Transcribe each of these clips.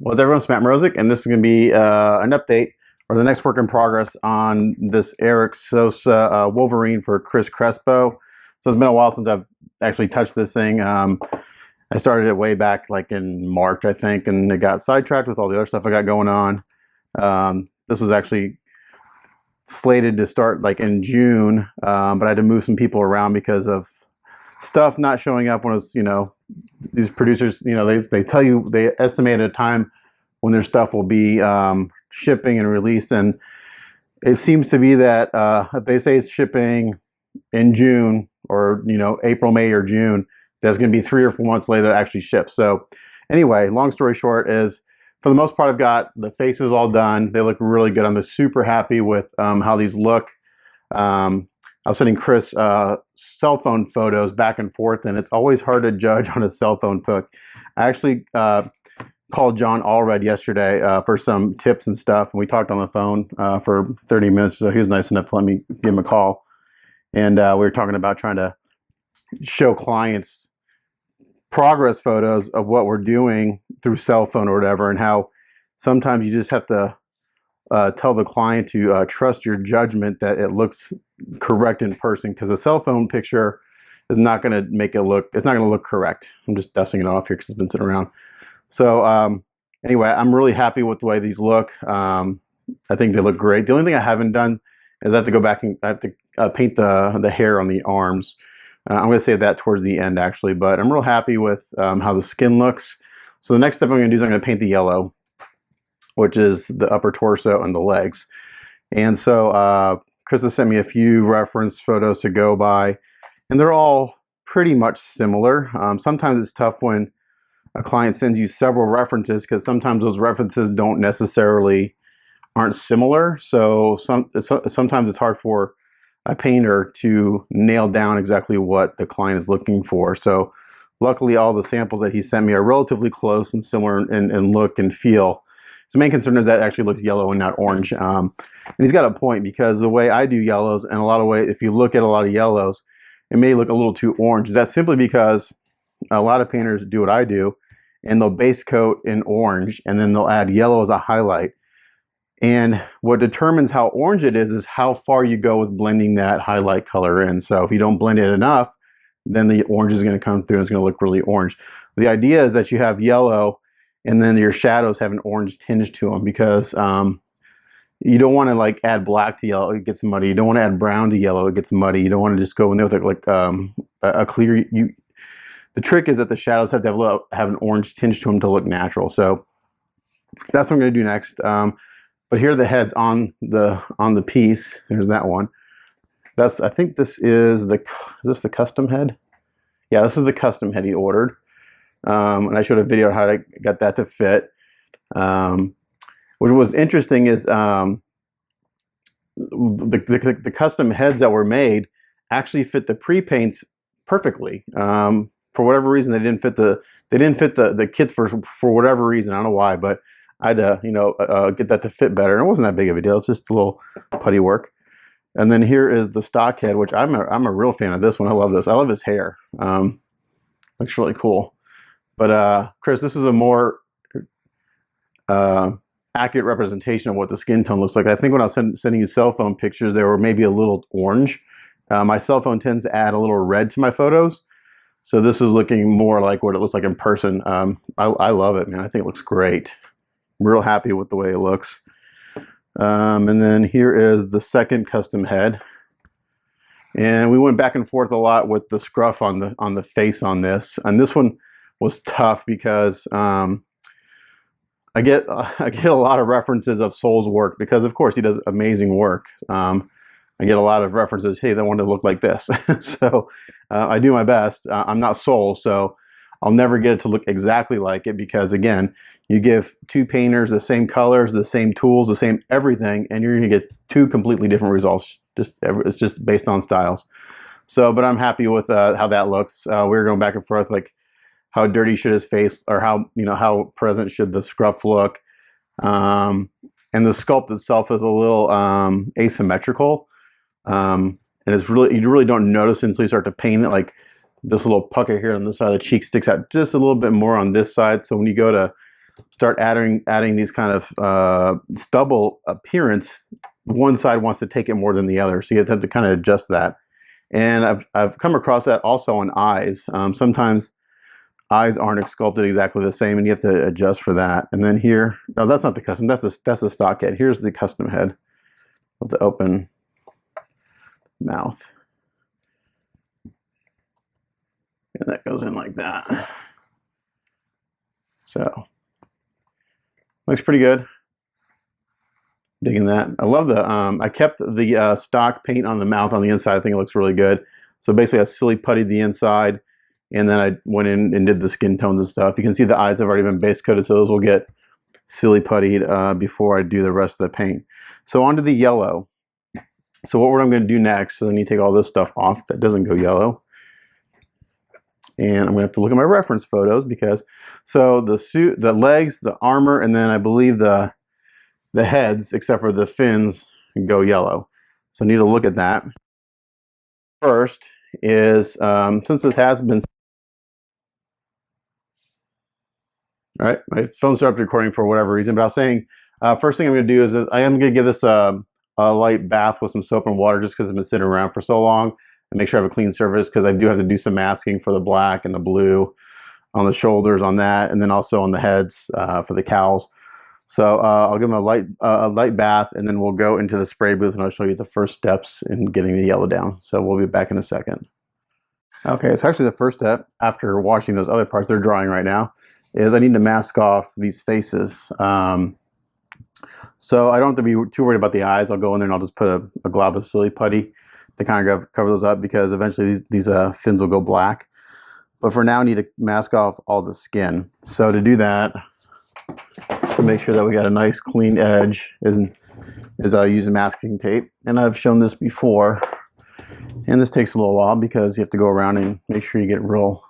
Well, everyone's Matt Mrozik, and this is going to be an update or the next work in progress on this Eric Sosa Wolverine for Chris Crespo. So it's been a while since I've actually touched this thing. I started it way back like in March, I think, and it got sidetracked with all the other stuff I got going on. This was actually slated to start like in June, but I had to move some people around because of stuff not showing up when it was, these producers, they tell you, they estimate a time when their stuff will be shipping and released, and it seems to be that if they say it's shipping in June or April, May, or June, that's going to be 3 or 4 months later to actually ship. So anyway, long story short is, for the most part, I've got the faces all done. They look really good. I'm just super happy with how these look. I was sending Chris cell phone photos back and forth, and it's always hard to judge on a cell phone pic. I actually called John Allred yesterday for some tips and stuff, and we talked on the phone for 30 minutes, so he was nice enough to let me give him a call. And we were talking about trying to show clients progress photos of what we're doing through cell phone or whatever, and how sometimes you just have to tell the client to trust your judgment that it looks correct in person, because a cell phone picture is not going to make it look, it's not going to look correct. I'm just dusting it off here because it's been sitting around. So anyway, I'm really happy with the way these look. I think they look great. The only thing I haven't done is I have to go back and I have to paint the hair on the arms. I'm going to save that towards the end actually, but I'm real happy with how the skin looks. So the next step I'm going to do is I'm going to paint the yellow, which is the upper torso and the legs. And so Chris has sent me a few reference photos to go by, and they're all pretty much similar. Sometimes it's tough when a client sends you several references, because sometimes those references aren't similar. So sometimes it's hard for a painter to nail down exactly what the client is looking for. So luckily all the samples that he sent me are relatively close and similar in look and feel. So the main concern is that it actually looks yellow and not orange. And he's got a point, because the way I do yellows, and a lot of ways, if you look at a lot of yellows, it may look a little too orange. That's simply because a lot of painters do what I do, and they'll base coat in orange, and then they'll add yellow as a highlight. And what determines how orange it is how far you go with blending that highlight color in. So if you don't blend it enough, then the orange is going to come through and it's going to look really orange. The idea is that you have yellow, and then your shadows have an orange tinge to them, because you don't want to like add black to yellow, it gets muddy. You don't want to add brown to yellow, it gets muddy. You don't want to just go in there with like a clear. The trick is that the shadows have to have an orange tinge to them to look natural. So that's what I'm going to do next. But here are the heads on the piece. There's that one. I think this is the custom head? Yeah, this is the custom head he ordered. And I showed a video on how I got that to fit. What was interesting is the custom heads that were made actually fit the pre-paints perfectly. For whatever reason, they didn't fit the kits for whatever reason. I don't know why, but I had to get that to fit better. And it wasn't that big of a deal. It's just a little putty work. And then here is the stock head, which I'm a real fan of this one. I love this. I love his hair. Looks really cool. But Chris, this is a more accurate representation of what the skin tone looks like. I think when I was sending you cell phone pictures, they were maybe a little orange. My cell phone tends to add a little red to my photos. So this is looking more like what it looks like in person. I love it, man. I think it looks great. I'm real happy with the way it looks. And then here is the second custom head. And we went back and forth a lot with the scruff on the face on this. And this one was tough because I get a lot of references of Soul's work, because of course he does amazing work. I get a lot of references, hey, they want to look like this. So I do my best. I'm not Soul, so I'll never get it to look exactly like it, because again, you give two painters the same colors, the same tools, the same everything, and you're going to get two completely different results. It's just based on styles. So, but I'm happy with how that looks. We were going back and forth, like how dirty should his face, or how present should the scruff look. And the sculpt itself is a little asymmetrical. And it's really, you really don't notice until you start to paint it. Like this little pucker here on this side of the cheek sticks out just a little bit more on this side. So when you go to start adding these kind of stubble appearance, one side wants to take it more than the other. So you have to kind of adjust that. And I've come across that also on eyes. Sometimes eyes aren't sculpted exactly the same, and you have to adjust for that. And then here, no, that's not the custom. That's the stock head. Here's the custom head with the open mouth, and that goes in like that. So looks pretty good. Digging that. I love the. I kept the stock paint on the mouth on the inside. I think it looks really good. So basically, I silly puttied the inside, and then I went in and did the skin tones and stuff. You can see the eyes have already been base coated, so those will get silly puttied before I do the rest of the paint. So onto the yellow. So what I'm going to do next, so then you take all this stuff off that doesn't go yellow. And I'm going to have to look at my reference photos because, so the suit, the legs, the armor, and then I believe the heads, except for the fins, go yellow. So I need to look at that. First is, since this has been, all right, my phone stopped recording for whatever reason, but I was saying, first thing I'm going to do is I am going to give this a light bath with some soap and water just because it's been sitting around for so long, and make sure I have a clean surface because I do have to do some masking for the black and the blue on the shoulders on that, and then also on the heads for the cowls. So I'll give them a light bath, and then we'll go into the spray booth and I'll show you the first steps in getting the yellow down. So we'll be back in a second. Okay, it's actually the first step after washing those other parts, they're drying right now, is I need to mask off these faces. So I don't have to be too worried about the eyes. I'll go in there and I'll just put a glob of silly putty to kind of cover those up because eventually these fins will go black. But for now, I need to mask off all the skin. So to do that, to make sure that we got a nice clean edge, is I use masking tape. And I've shown this before. And this takes a little while because you have to go around and make sure you get real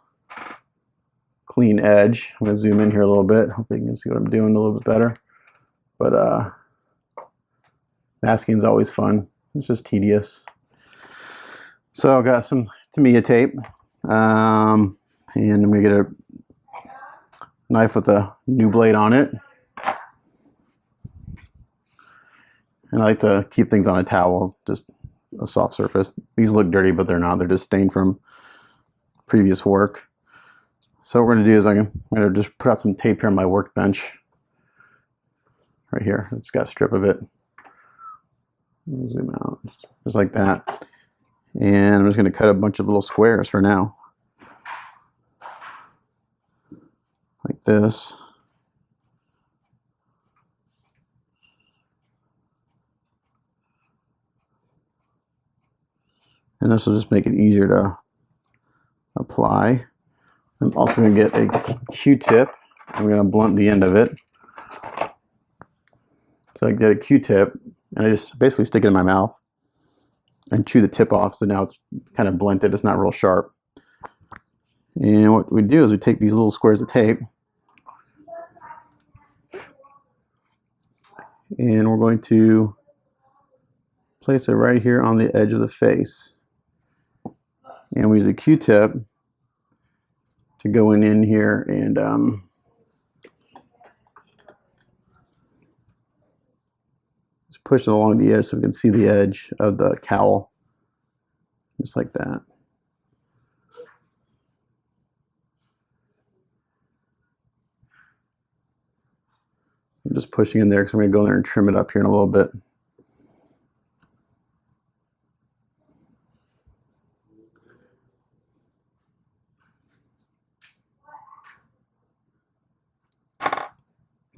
clean edge. I'm going to zoom in here a little bit. Hopefully you can see what I'm doing a little bit better. But masking is always fun. It's just tedious. So I got some Tamiya tape. And I'm going to get a knife with a new blade on it. And I like to keep things on a towel, just a soft surface. These look dirty, but they're not. They're just stained from previous work. So what we're going to do is I'm going to just put out some tape here on my workbench. Right here. It's got a strip of it. Zoom out. Just like that. And I'm just going to cut a bunch of little squares for now. Like this. And this will just make it easier to apply. I'm also going to get a Q-tip. I'm going to blunt the end of it. So I get a Q-tip, and I just basically stick it in my mouth and chew the tip off. So now it's kind of blunted. It's not real sharp. And what we do is we take these little squares of tape, and we're going to place it right here on the edge of the face. And we use a Q-tip to go in here and just push it along the edge so we can see the edge of the cowl, just like that. I'm just pushing in there because I'm going to go in there and trim it up here in a little bit.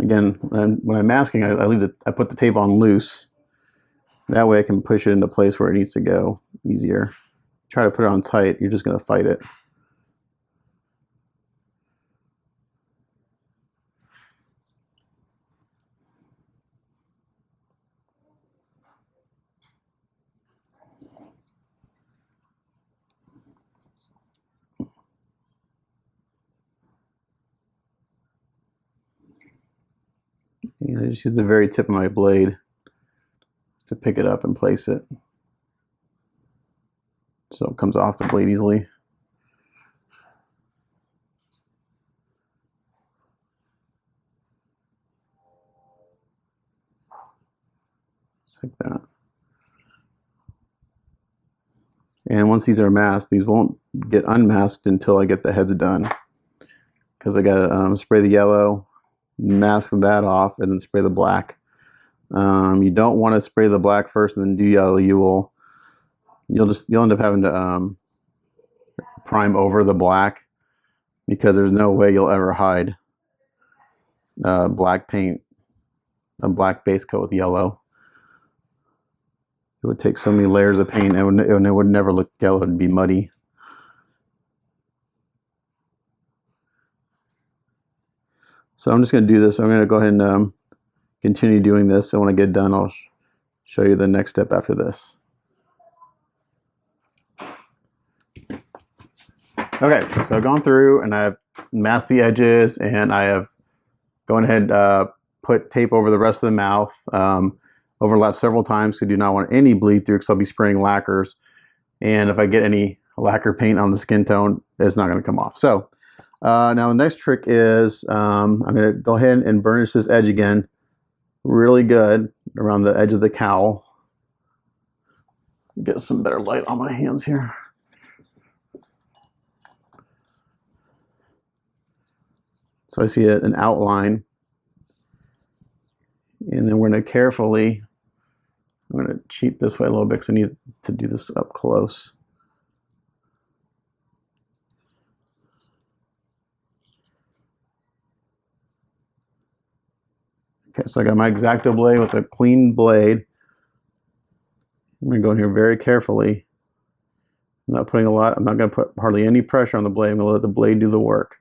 Again, when I'm masking, I put the tape on loose. That way I can push it into place where it needs to go easier. Try to put it on tight, you're just going to fight it. And I just use the very tip of my blade to pick it up and place it, so it comes off the blade easily. just like that. And once these are masked, these won't get unmasked until I get the heads done, because I gotta spray the yellow, mask that off, and then spray the black. You don't want to spray the black first and then do yellow. You'll end up having to prime over the black, because there's no way you'll ever hide black paint, a black base coat with yellow. It would take so many layers of paint, and it would never look yellow. It would be muddy. So I'm just going to do this. I'm going to go ahead and continue doing this, and when I get done, I'll show you the next step after this. Okay, so I've gone through and I've masked the edges, and I have gone ahead and put tape over the rest of the mouth. Overlap several times, because I do not want any bleed through, because I'll be spraying lacquers, and if I get any lacquer paint on the skin tone, it's not going to come off. So now the next trick is I'm going to go ahead and burnish this edge again really good around the edge of the cowl. Get some better light on my hands here. So I see an outline, and then we're going to carefully, I'm going to cheat this way a little bit, because I need to do this up close. Okay, so I got my X-Acto blade with a clean blade. I'm going to go in here very carefully. I'm not putting a lot, I'm not going to put hardly any pressure on the blade. I'm going to let the blade do the work.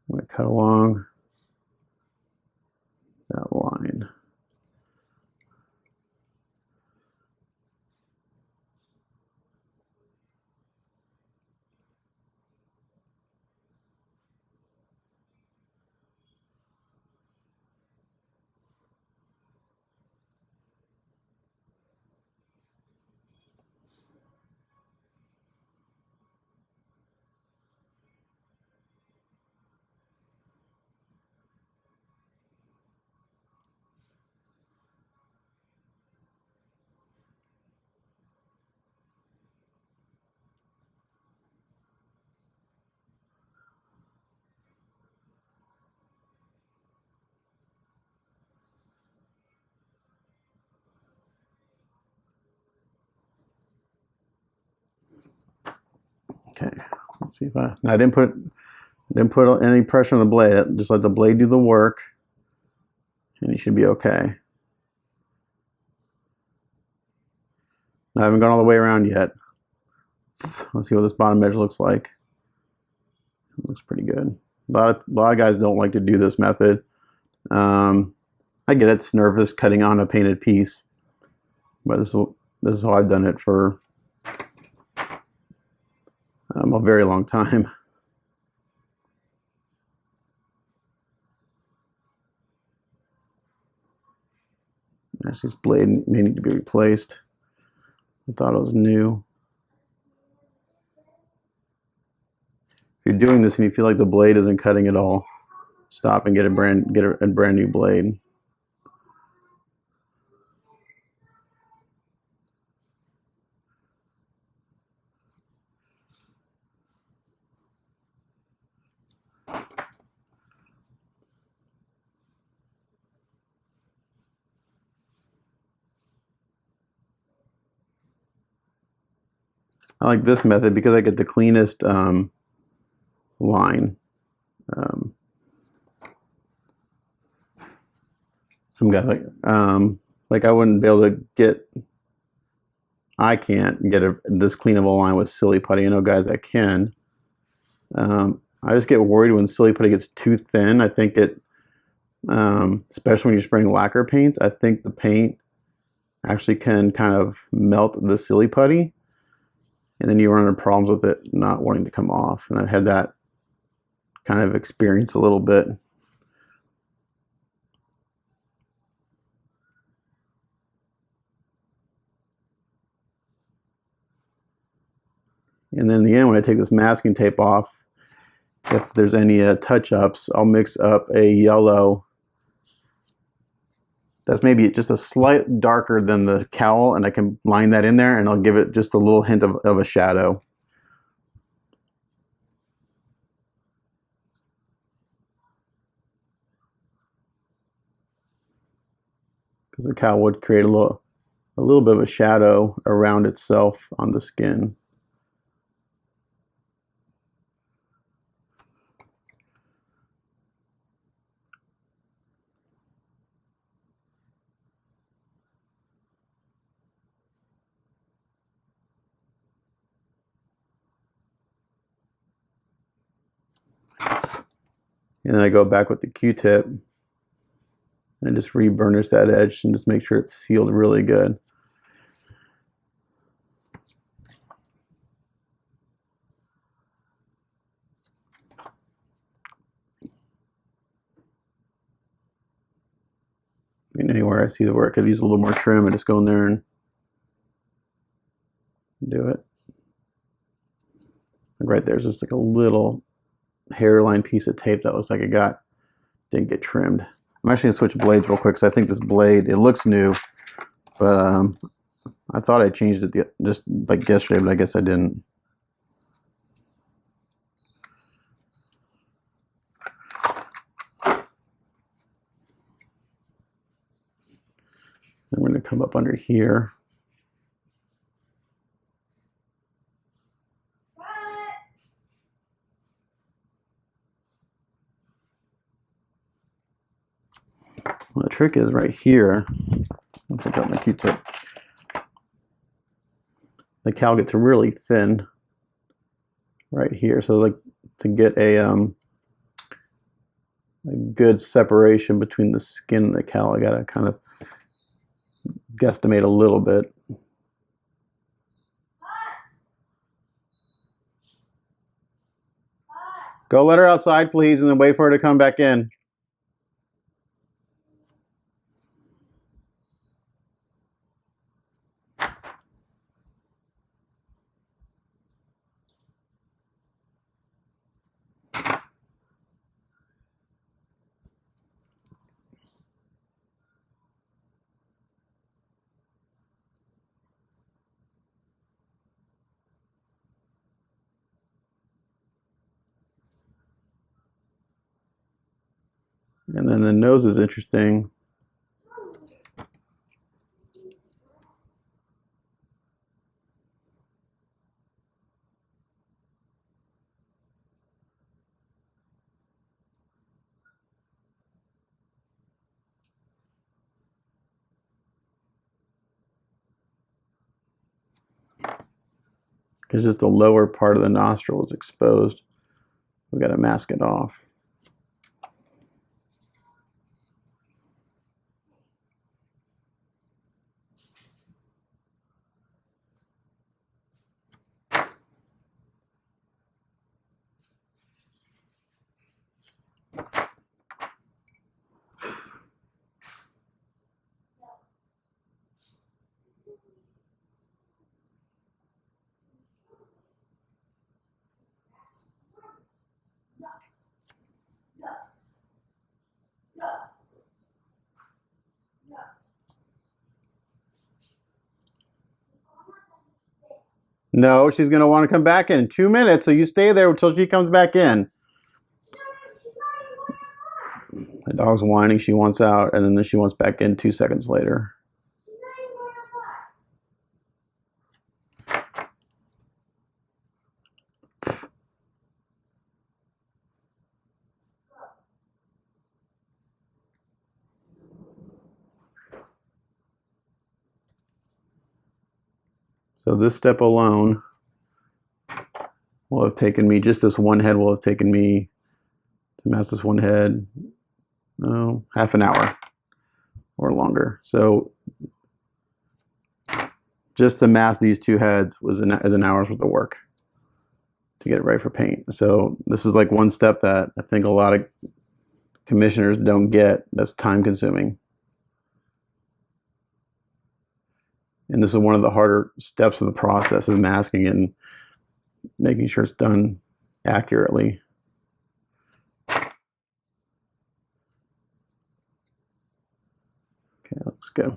I'm going to cut along that line. Okay, let's see if I didn't put any pressure on the blade. Just let the blade do the work, and you should be okay. I haven't gone all the way around yet. Let's see what this bottom edge looks like. It looks pretty good. A lot of guys don't like to do this method. I get it's nervous cutting on a painted piece, but this is how I've done it for a very long time. Actually, this blade may need to be replaced. I thought it was new. If you're doing this and you feel like the blade isn't cutting at all, stop and get a brand new blade. I like this method because I get the cleanest line. Some guys like I wouldn't be able to get. I can't get this clean of a line with silly putty. I know guys that can. I just get worried when silly putty gets too thin. I think it, especially when you're spraying lacquer paints, I think the paint actually can kind of melt the silly putty, and then you run into problems with it not wanting to come off. And I've had that kind of experience a little bit. And then in the end, when I take this masking tape off, if there's any touch-ups, I'll mix up a yellow that's maybe just a slight darker than the cowl, and I can line that in there and I'll give it just a little hint of a shadow. Because the cowl would create a little bit of a shadow around itself on the skin. And then I go back with the Q-tip and just re-burnish that edge and just make sure it's sealed really good. And anywhere I see where I could use a little more trim, I just go in there and do it. Like right there's just like a little hairline piece of tape that looks like it didn't get trimmed. I'm actually gonna switch blades real quick because I think this blade, it looks new, but I thought I changed it just like yesterday, but I guess I didn't. I'm going to come up under here. Well, the trick is right here. I'll take out my Q-tip. The cowl gets really thin right here, so like to get a good separation between the skin and the cowl, I gotta kind of guesstimate a little bit. Go let her outside, please, and then wait for her to come back in. And then the nose is interesting. Because just the lower part of the nostril is exposed. We got to mask it off. No, she's going to want to come back in 2 minutes, so you stay there until she comes back in. The dog's whining, she wants out, and then she wants back in 2 seconds later. So this step alone will have taken me, just this one head will have taken me, to mask this one head, half an hour or longer. So just to mask these 2 heads is an hour's worth of work to get it ready for paint. So this is like one step that I think a lot of commissioners don't get, that's time consuming. And this is one of the harder steps of the process, is masking it and making sure it's done accurately. Okay, Looks good.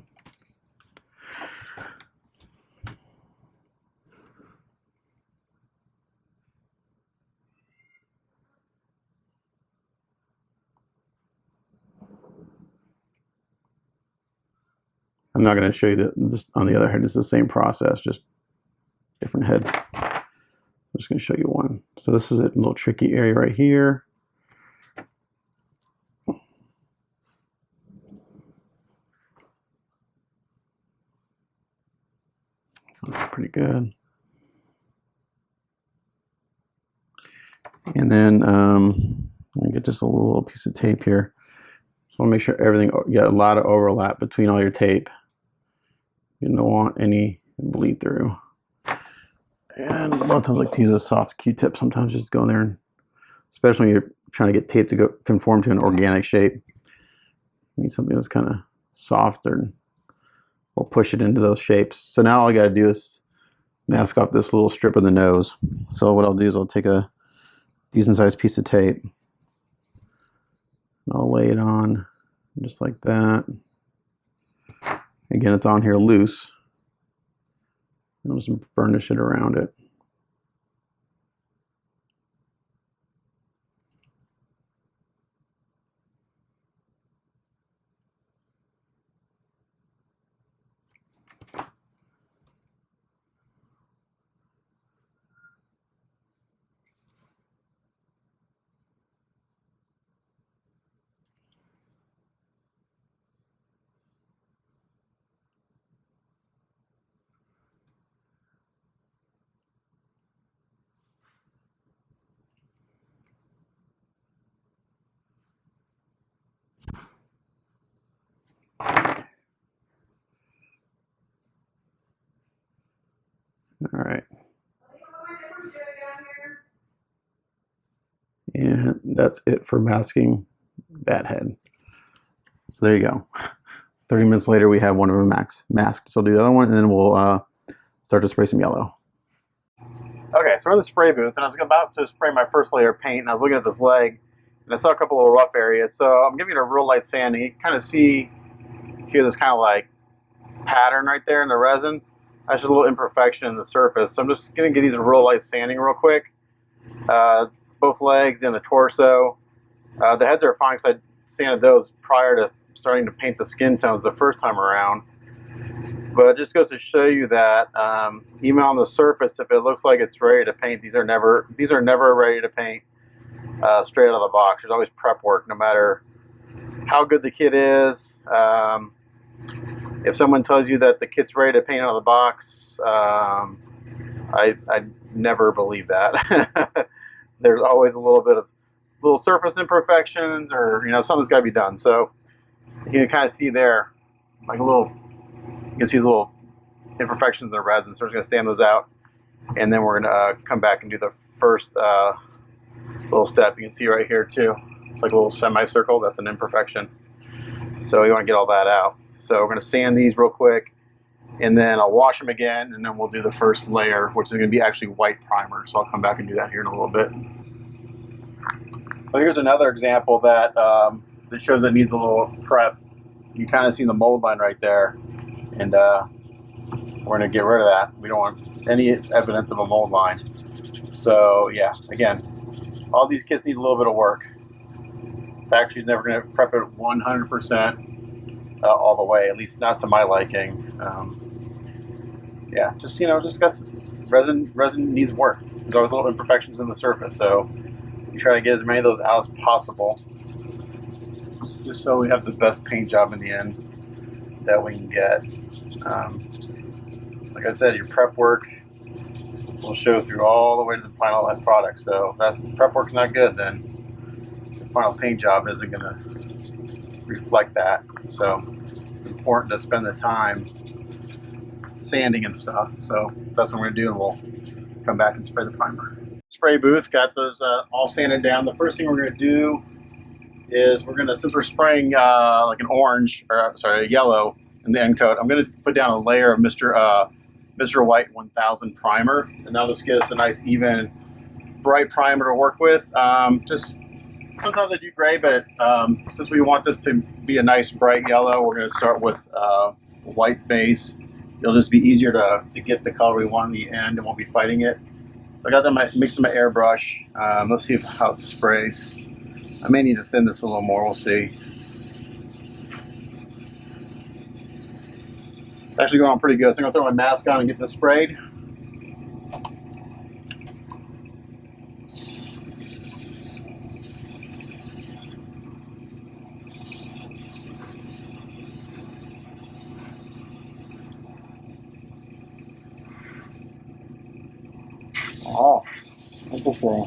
I'm not going to show you this on the other head. It's the same process, just different head. I'm just going to show you one. So this is a little tricky area right here. That's pretty good. And then let me get just a little piece of tape here. So I want to make sure everything, you got a lot of overlap between all your tape. You don't want any bleed through. And a lot of times I like to use a soft Q-tip. Sometimes just go in there, and especially when you're trying to get tape to go conform to an organic shape. You need something that's kind of softer, and we'll push it into those shapes. So now all I got to do is mask off this little strip of the nose. So what I'll do is I'll take a decent sized piece of tape. I'll lay it on just like that. Again, it's on here loose. I'll just burnish it around it. All right. And that's it for masking that head. So there you go. 30 minutes later, we have one of them masked. So I'll do the other one, and then we'll start to spray some yellow. Okay, so we're in the spray booth, and I was about to spray my first layer of paint, and I was looking at this leg, and I saw a couple of rough areas. So I'm giving it a real light sanding. You can kind of see here this kind of like pattern right there in the resin. That's just a little imperfection in the surface. So I'm just going to give these a real light sanding real quick. Both legs and the torso. The heads are fine because I sanded those prior to starting to paint the skin tones the first time around. But it just goes to show you that even on the surface, if it looks like it's ready to paint, these are never ready to paint straight out of the box. There's always prep work, no matter how good the kit is. If someone tells you that the kit's ready to paint out of the box, I never believe that. There's always a little surface imperfections, or something's got to be done. So you can kind of see there, like you can see these little imperfections in the resin. So we're just going to sand those out, and then we're going to come back and do the first little step. You can see right here too. It's like a little semicircle. That's an imperfection. So you want to get all that out. So we're going to sand these real quick, and then I'll wash them again, and then we'll do the first layer, which is going to be actually white primer. So I'll come back and do that here in a little bit. So here's another example that shows that it needs a little prep. You kind of see the mold line right there, and we're going to get rid of that. We don't want any evidence of a mold line. So yeah, again, all these kits need a little bit of work. Factory's never going to prep it 100%. All the way, at least not to my liking. Yeah, just got resin needs work. There's always little imperfections in the surface, so you try to get as many of those out as possible, just so we have the best paint job in the end that we can get. Like I said, your prep work will show through all the way to the final end product. So if the prep work's not good, then the final paint job isn't going to reflect that. So it's important to spend the time sanding and stuff. So that's what we're going to do, and we'll come back and spray the primer. Spray booth, got those all sanded down. The first thing we're going to do is since we're spraying like an orange, or sorry, a yellow in the end coat, I'm going to put down a layer of Mr. White 1000 primer, and that'll just get us a nice even bright primer to work with. Just sometimes I do gray, but since we want this to be a nice bright yellow. We're going to start with white base. It'll just be easier to get the color we want in the end, and won't be fighting it. So I got that mixed in my airbrush. Let's see how it sprays. I may need to thin this a little more. We'll see. It's actually going on pretty good. So I'm going to throw my mask on and get this sprayed. Oh, interesting.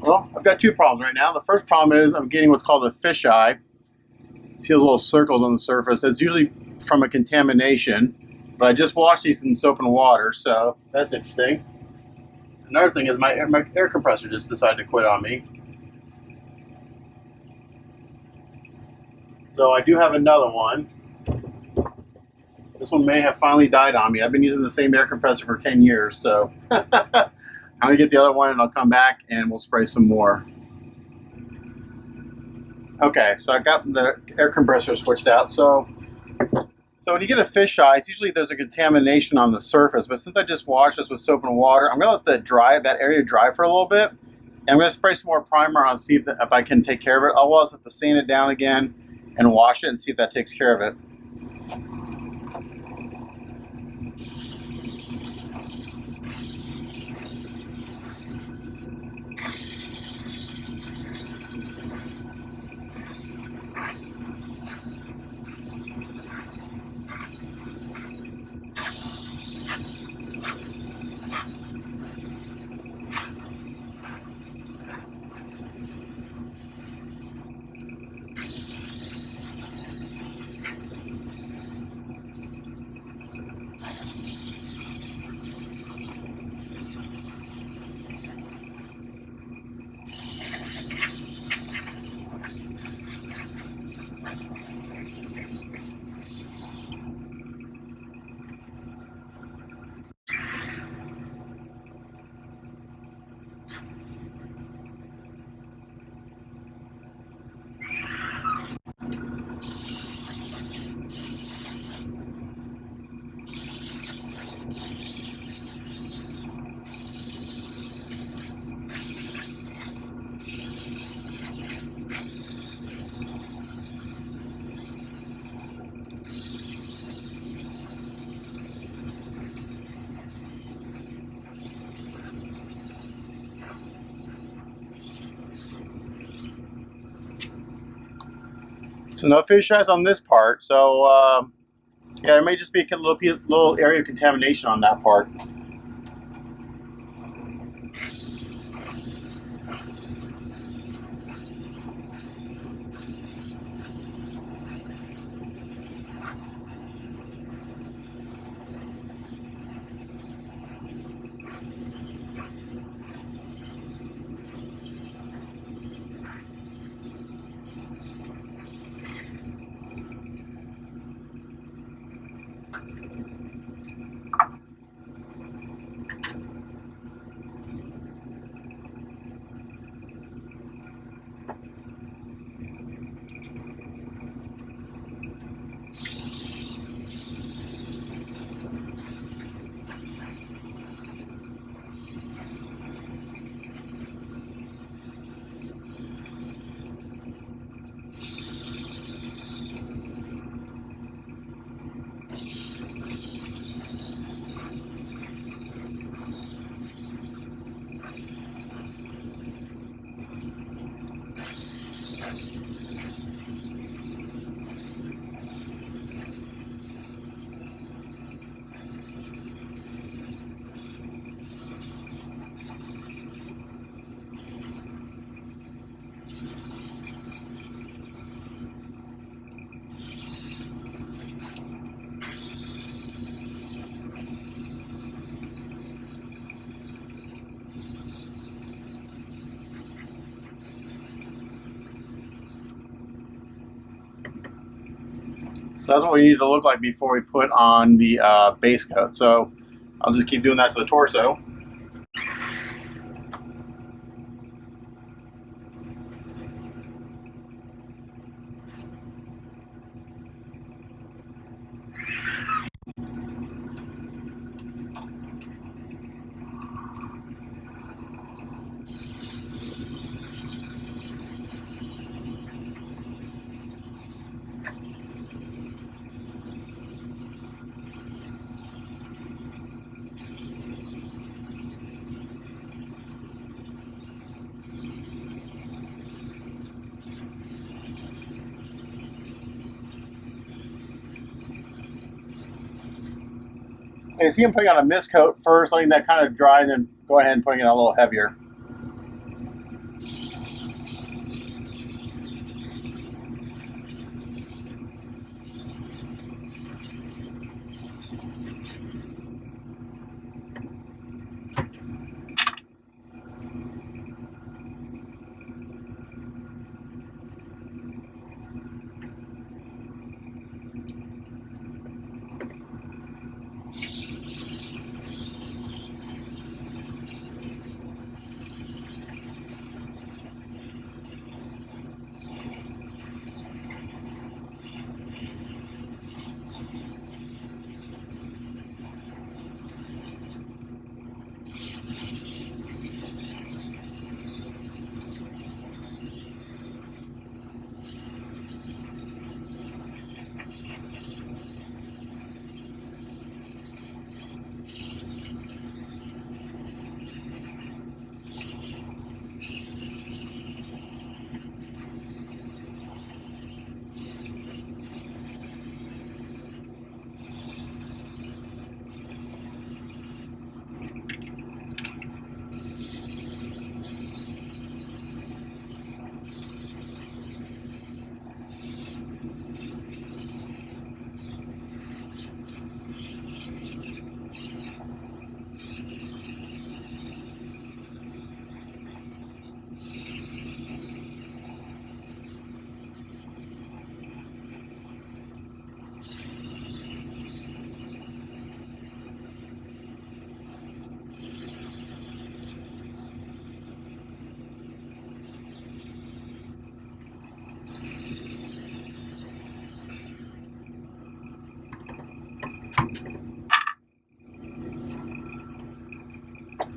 Well, I've got two problems right now. The first problem is I'm getting what's called a fisheye. See those little circles on the surface? It's usually from a contamination, but I just washed these in soap and water, so that's interesting. Another thing is my air compressor just decided to quit on me. So I do have another one. This one may have finally died on me. I've been using the same air compressor for 10 years, so I'm going to get the other one and I'll come back and we'll spray some more. Okay, so I got the air compressor switched out. So when you get a fisheye, it's usually there's a contamination on the surface, but since I just washed this with soap and water, I'm going to let that area dry for a little bit. And I'm going to spray some more primer on, see if I can take care of it. I'll also have to sand it down again and wash it and see if that takes care of it. So no fish eyes on this part. So yeah, there may just be a little area of contamination on that part. So that's what we need to look like before we put on the base coat. So I'll just keep doing that to the torso. So you see I'm putting on a mist coat first, letting that kind of dry, and then go ahead and putting it on a little heavier.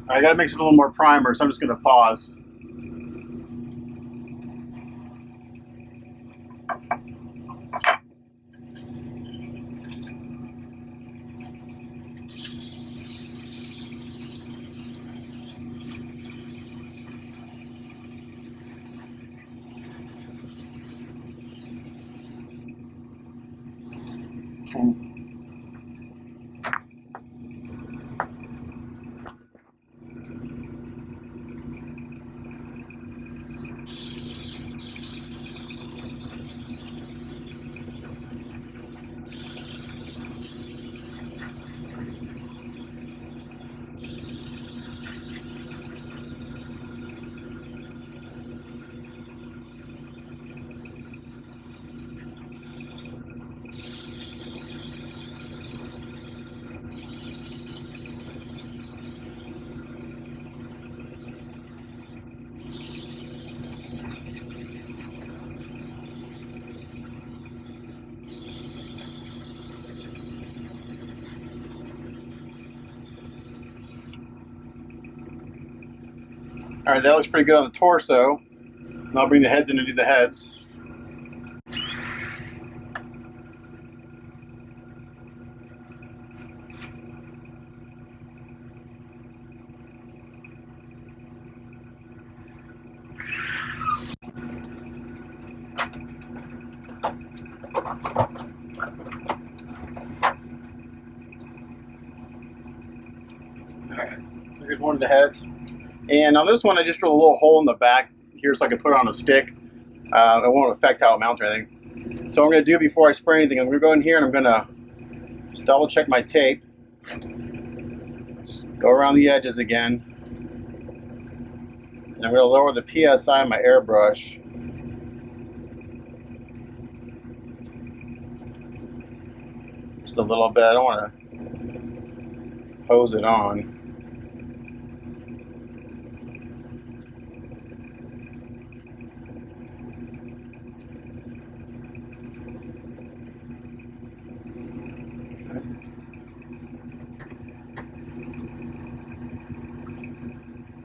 I gotta mix it a little more primer, so I'm just gonna pause. All right, that looks pretty good on the torso. And I'll bring the heads in and do the heads. So here's one of the heads. And on this one, I just drilled a little hole in the back here so I can put it on a stick. It won't affect how it mounts or anything. So what I'm going to do before I spray anything, I'm going to go in here and I'm going to just double check my tape. Just go around the edges again. And I'm going to lower the PSI on my airbrush. just a little bit. I don't want to hose it on.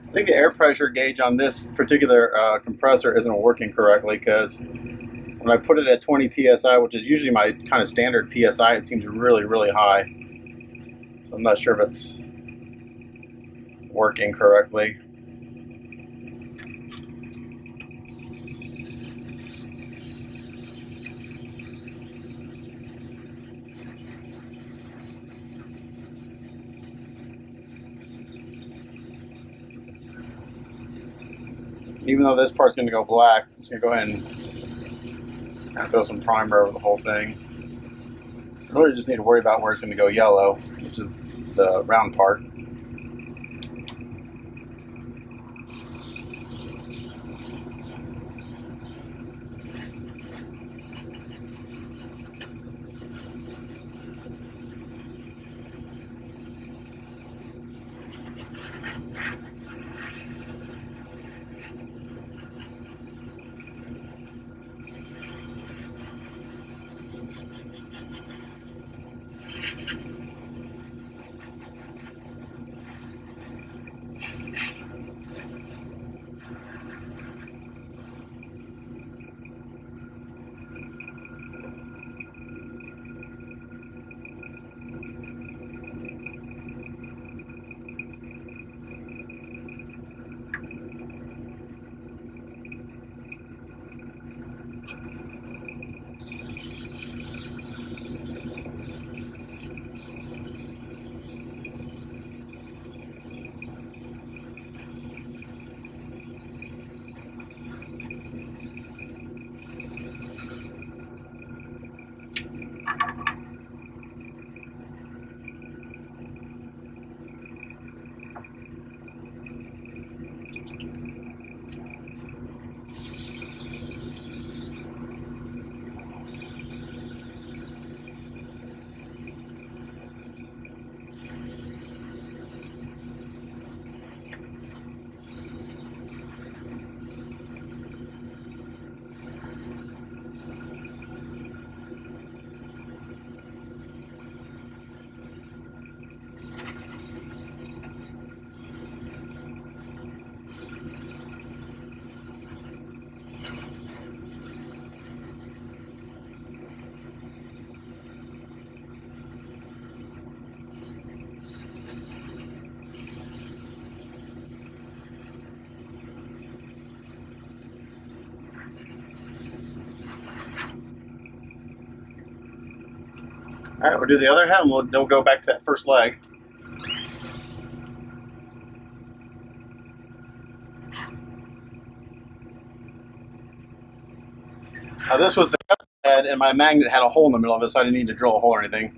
I think the air pressure gauge on this particular compressor isn't working correctly, because when I put it at 20 psi, which is usually my kind of standard psi, it seems really, really high. So I'm not sure if it's working correctly. Even though this part's going to go black, I'm just going to go ahead and throw some primer over the whole thing. I really just need to worry about where it's going to go yellow, which is the round part. All right, we'll do the other head, and we'll go back to that first leg. Now this was the head, and my magnet had a hole in the middle of it, so I didn't need to drill a hole or anything.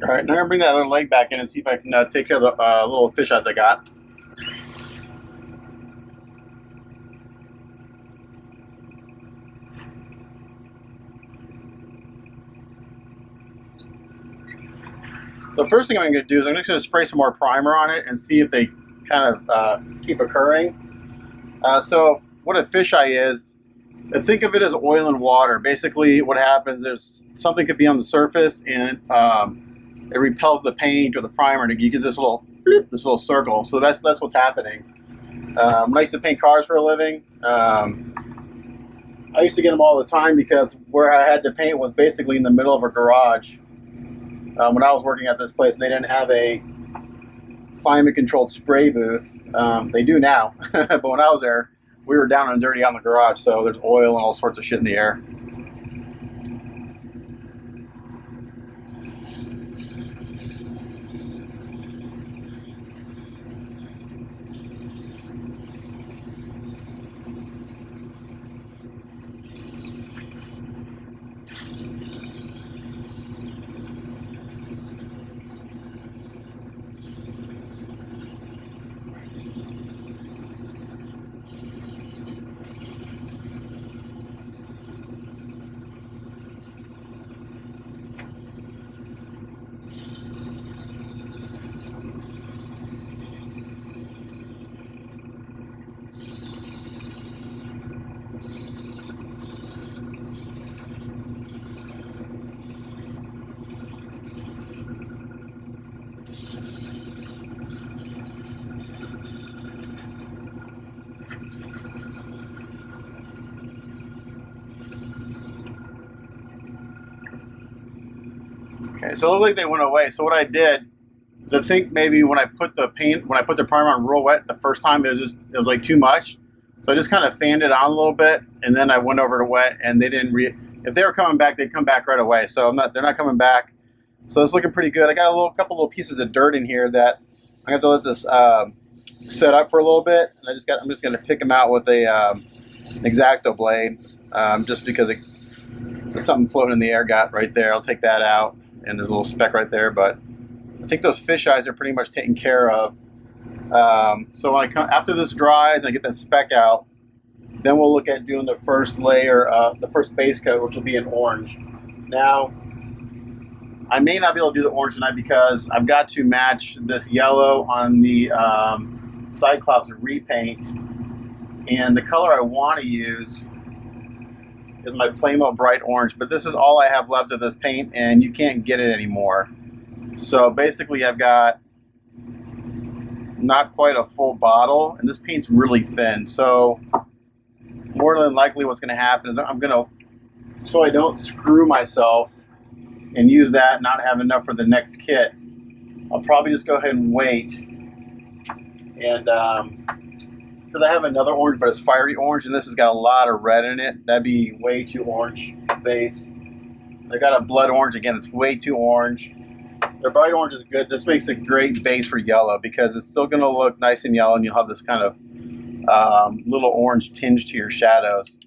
All right, now I'm gonna bring that other leg back in and see if I can take care of the little fish eyes I got. So the first thing I'm going to do is I'm just going to spray some more primer on it and see if they kind of keep occurring. So what a fisheye is, think of it as oil and water. Basically what happens is something could be on the surface and it repels the paint or the primer and you get this little bloop, this little circle. So that's what's happening. When I used to paint cars for a living, I used to get them all the time because where I had to paint was basically in the middle of a garage. When I was working at this place, they didn't have a climate-controlled spray booth. They do now, but when I was there, we were down and dirty on the garage, so there's oil and all sorts of shit in the air. Okay, so it looked like they went away. So what I did is I think maybe when I put the primer on real wet the first time, it was like too much. So I just kind of fanned it on a little bit, and then I went over to wet, and they didn't. If they were coming back, they'd come back right away. So they're not coming back. So it's looking pretty good. I got a couple little pieces of dirt in here that I'm gonna have to let this set up for a little bit. And I'm just gonna pick them out with a X-Acto blade, just because there's something floating in the air got right there. I'll take that out. And there's a little speck right there, but I think those fish eyes are pretty much taken care of. So when after this dries and I get that speck out, then we'll look at doing the first layer, the first base coat, which will be in orange. Now, I may not be able to do the orange tonight because I've got to match this yellow on the Cyclops repaint, and the color I want to use is my Playmo Bright Orange, but this is all I have left of this paint, and you can't get it anymore. So basically I've got not quite a full bottle, and this paint's really thin. So more than likely what's gonna happen is so I don't screw myself and use that, not have enough for the next kit, I'll probably just go ahead and wait. And because I have another orange, but it's fiery orange, and this has got a lot of red in it. That'd be way too orange base. I got a blood orange again. It's way too orange. The bright orange is good. This makes a great base for yellow because it's still going to look nice and yellow, and you'll have this kind of little orange tinge to your shadows.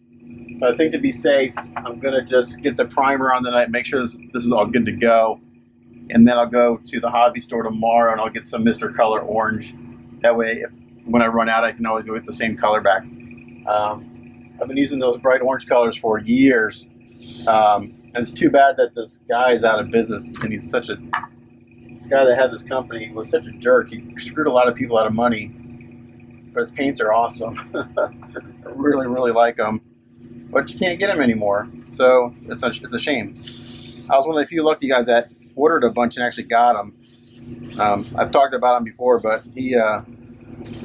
So I think to be safe, I'm going to just get the primer on the night, make sure this is all good to go, and then I'll go to the hobby store tomorrow and I'll get some Mr. Color Orange. That way, when I run out, I can always go get the same color back. I've been using those bright orange colors for years. And it's too bad that this guy is out of business, and he's this guy that had this company was such a jerk. He screwed a lot of people out of money, but his paints are awesome. I really, really like them, but you can't get them anymore. So it's a shame. I was one of the few lucky guys that ordered a bunch and actually got them. I've talked about him before, but a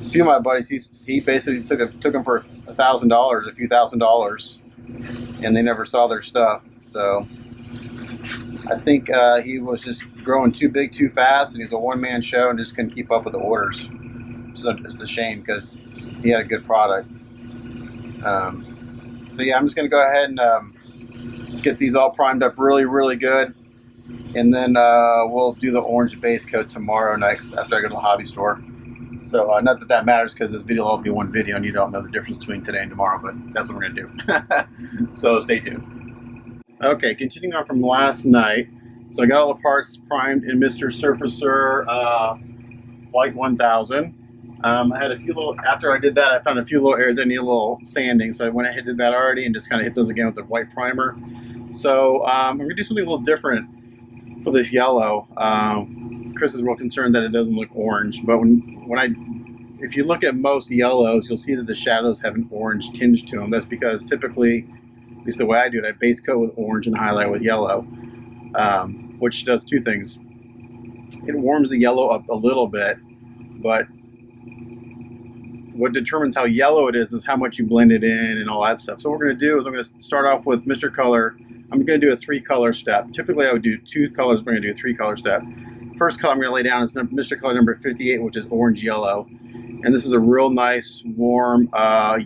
few of my buddies, he basically took them for $1,000, a few $1,000s, and they never saw their stuff. So I think he was just growing too big too fast, and he's a one-man show and just couldn't keep up with the orders. So it's a shame because he had a good product. So yeah, I'm just going to go ahead and get these all primed up really, really good. And then we'll do the orange base coat tomorrow night after I go to the hobby store. So not that matters because this video will all be one video and you don't know the difference between today and tomorrow, but that's what we're going to do. So stay tuned. Okay, continuing on from last night. So I got all the parts primed in Mr. Surfacer White 1000. I had a few little, after I did that, I found a few little areas that need a little sanding. So I went ahead and did that already and just kind of hit those again with the white primer. So I'm going to do something a little different for this yellow. Chris is real concerned that it doesn't look orange, but if you look at most yellows, you'll see that the shadows have an orange tinge to them. That's because typically, at least the way I do it, I base coat with orange and highlight with yellow, which does two things. It warms the yellow up a little bit, but what determines how yellow it is how much you blend it in and all that stuff. So what we're going to do is I'm going to start off with Mr. Color. I'm going to do a 3-color step. Typically I would do 2 colors, but I'm going to do a 3-color step. First color I'm going to lay down is Mr. Color number 58, which is orange yellow. And this is a real nice warm,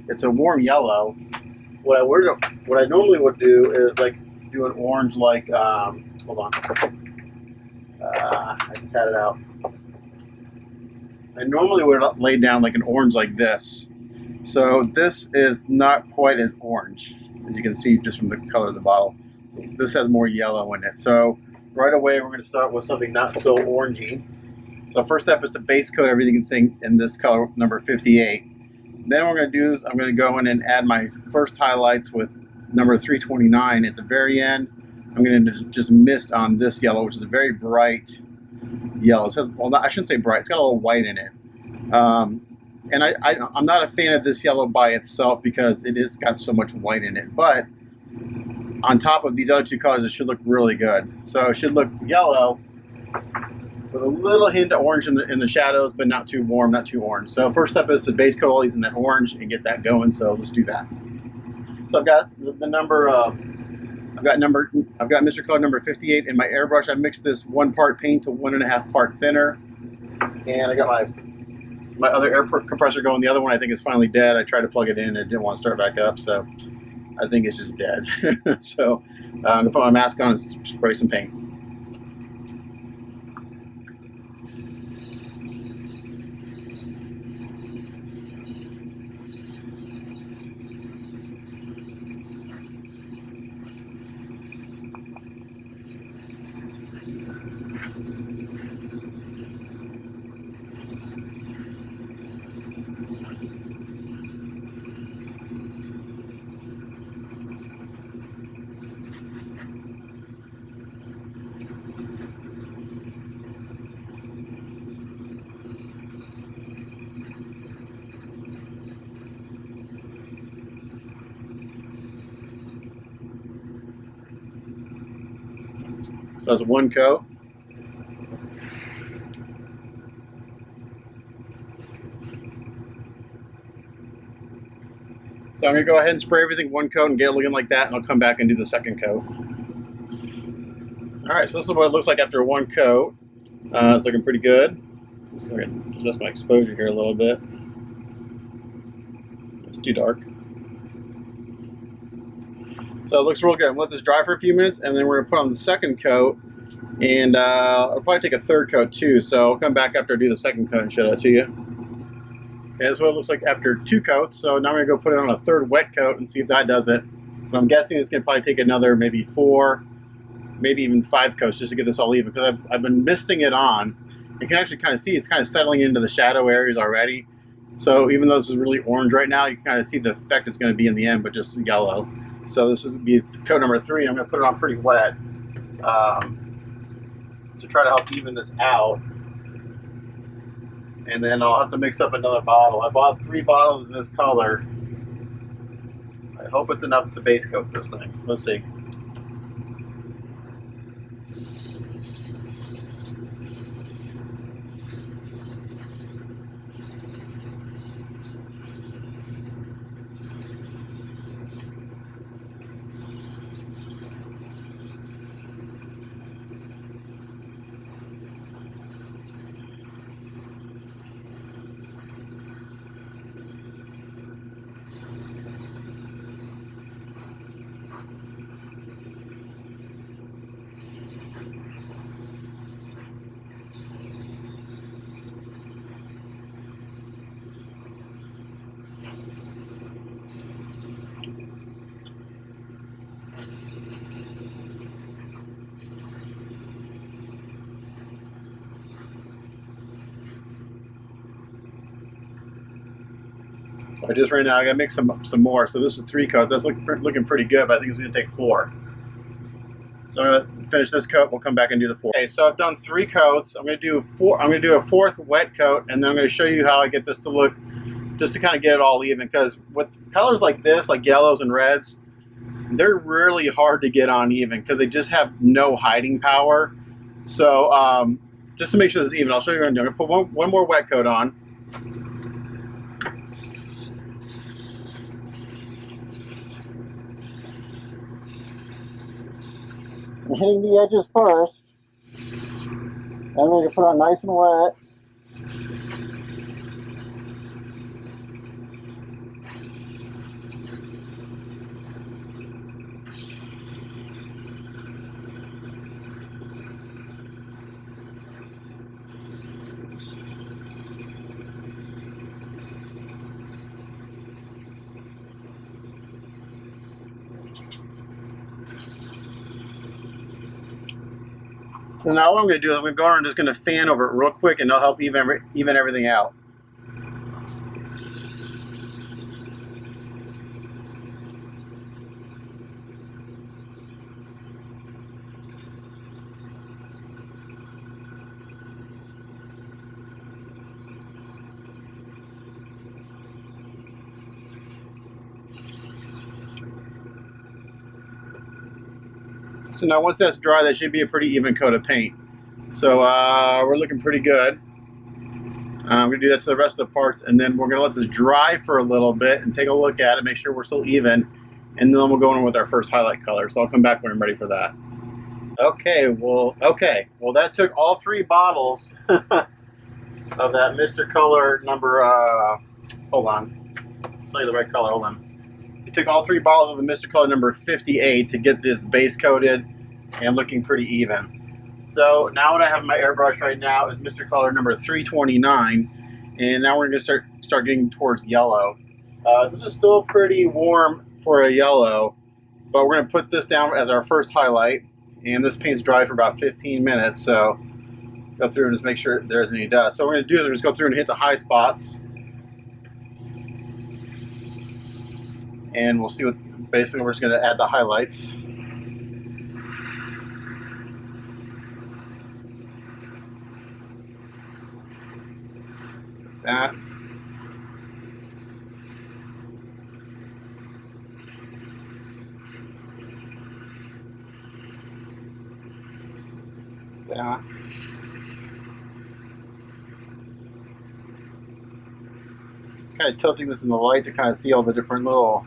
it's a warm yellow. What I normally would do is like do an orange like, hold on. I just had it out. I normally would lay down like an orange like this. So this is not quite as orange, as you can see just from the color of the bottle. So this has more yellow in it. So right away we're going to start with something not so orangey. So first step is to base coat everything in this color number 58. Then what we're going to do is I'm going to go in and add my first highlights with number 329 at the very end. I'm going to just mist on this yellow, which is a very bright yellow. It says, well, I shouldn't say bright. It's got a little white in it. And I'm not a fan of this yellow by itself because it is got so much white in it. But on top of these other 2 colors, it should look really good. So it should look yellow with a little hint of orange in the shadows, but not too warm, not too orange. So first step is to base coat all these in that orange and get that going. So let's do that. So I've got the number. I've got Mr. Color number 58 in my airbrush. I mixed this 1 part paint to 1.5 part thinner, and I got my other air compressor going. The other one I think is finally dead. I tried to plug it in and it didn't want to start back up, so I think it's just dead. So I'm gonna put my mask on and spray some paint. So that's 1 coat. So I'm going to go ahead and spray everything 1 coat and get it looking like that, and I'll come back and do the 2nd coat. Alright, so this is what it looks like after 1 coat. It's looking pretty good. So I'm going to adjust my exposure here a little bit. It's too dark. So it looks real good. I'm going to let this dry for a few minutes, and then we're going to put on the 2nd coat, and I'll probably take a 3rd coat too. So I'll come back after I do the 2nd coat and show that to you. Okay, this is what it looks like after 2 coats. So now I'm going to go put it on a 3rd wet coat and see if that does it. But I'm guessing it's going to probably take another maybe 4, maybe even 5 coats just to get this all even, because I've been misting it on. You can actually kind of see it's kind of settling into the shadow areas already. So even though this is really orange right now, you can kind of see the effect it's going to be in the end, but just yellow. So this is going to be coat number 3, and I'm going to put it on pretty wet to try to help even this out. And then I'll have to mix up another bottle. I bought 3 bottles in this color. I hope it's enough to base coat this thing. Let's see. So I just right now I gotta make some more. So this is 3 coats. That's looking pretty good, but I think it's gonna take 4. So I'm gonna finish this coat. We'll come back and do the 4. Okay, so I've done 3 coats. I'm gonna do 4. I'm gonna do a 4th wet coat, and then I'm gonna show you how I get this to look, just to kind of get it all even. Because with colors like this, like yellows and reds, they're really hard to get on even because they just have no hiding power. So just to make sure this is even, I'll show you what I'm doing. I'm gonna put one more wet coat on. I'm hitting the edges first, and we're going to put it on nice and wet. So now what I'm going to do is I'm going to go around and just going to fan over it real quick, and it'll help even everything out. So now once that's dry, that should be a pretty even coat of paint. So we're looking pretty good. I'm going to do that to the rest of the parts, and then we're going to let this dry for a little bit and take a look at it, make sure we're still even, and then we'll go in with our first highlight color. So I'll come back when I'm ready for that. Okay, well that took all 3 bottles of that Mr. Color number, hold on, I'll tell you the right color, hold on. It took all 3 bottles of the Mr. Color number 58 to get this base coated and looking pretty even. So now what I have in my airbrush right now is Mr. Color number 329, and now we're going to start getting towards yellow. This is still pretty warm for a yellow, but we're going to put this down as our first highlight, and this paint's dry for about 15 minutes, so go through and just make sure there isn't any dust. So what we're going to do is we're just go through and hit the high spots, and we'll see what, basically we're just going to add the highlights. That. That. Kind of tilting this in the light to kind of see all the different little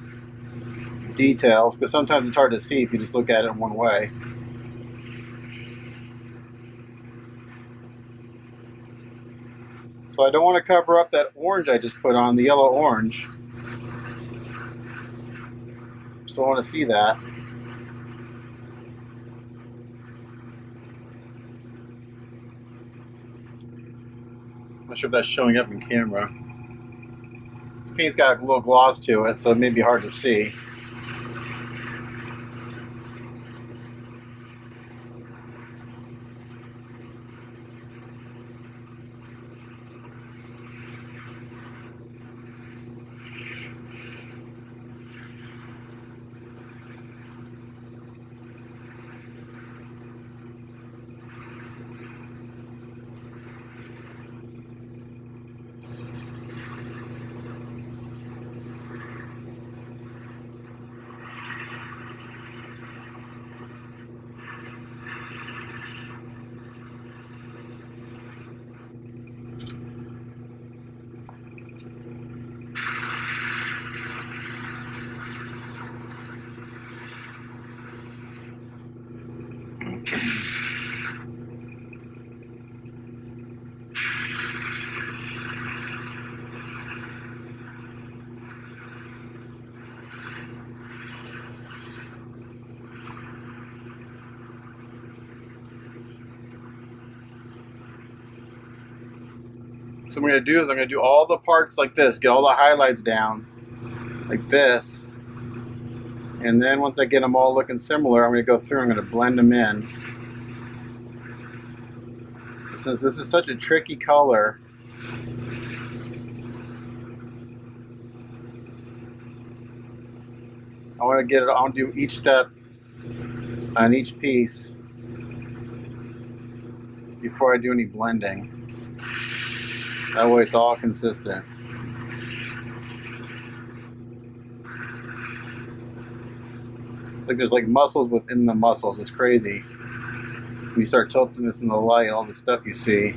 details, because sometimes it's hard to see if you just look at it in one way. So I don't want to cover up that orange I just put on, the yellow orange. Still want to see that. I'm not sure if that's showing up in camera. This paint's got a little gloss to it, so it may be hard to see. So what I'm going to do is I'm going to do all the parts like this, get all the highlights down like this, and then once I get them all looking similar, I'm going to go through and I'm going to blend them in. Since this is such a tricky color, want to get it on, do each step on each piece before I do any blending. That way it's all consistent. It's like there's like muscles within the muscles. It's crazy. When you start tilting this in the light, all the stuff you see.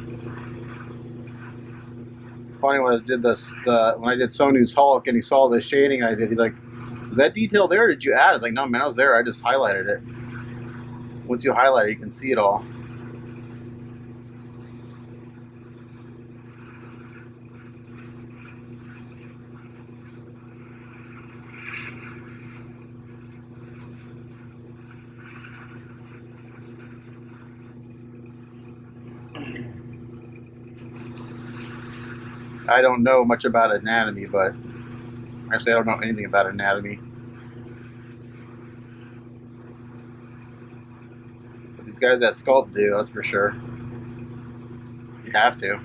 It's funny when I did this, when I did Sonu's Hulk and he saw the shading I did, he's like, "Is that detail there or did you add?" I was like, "No man, I was there, I just highlighted it." Once you highlight it, you can see it all. I don't know much about anatomy, but actually I don't know anything about anatomy. But these guys that sculpt do, that's for sure. You have to.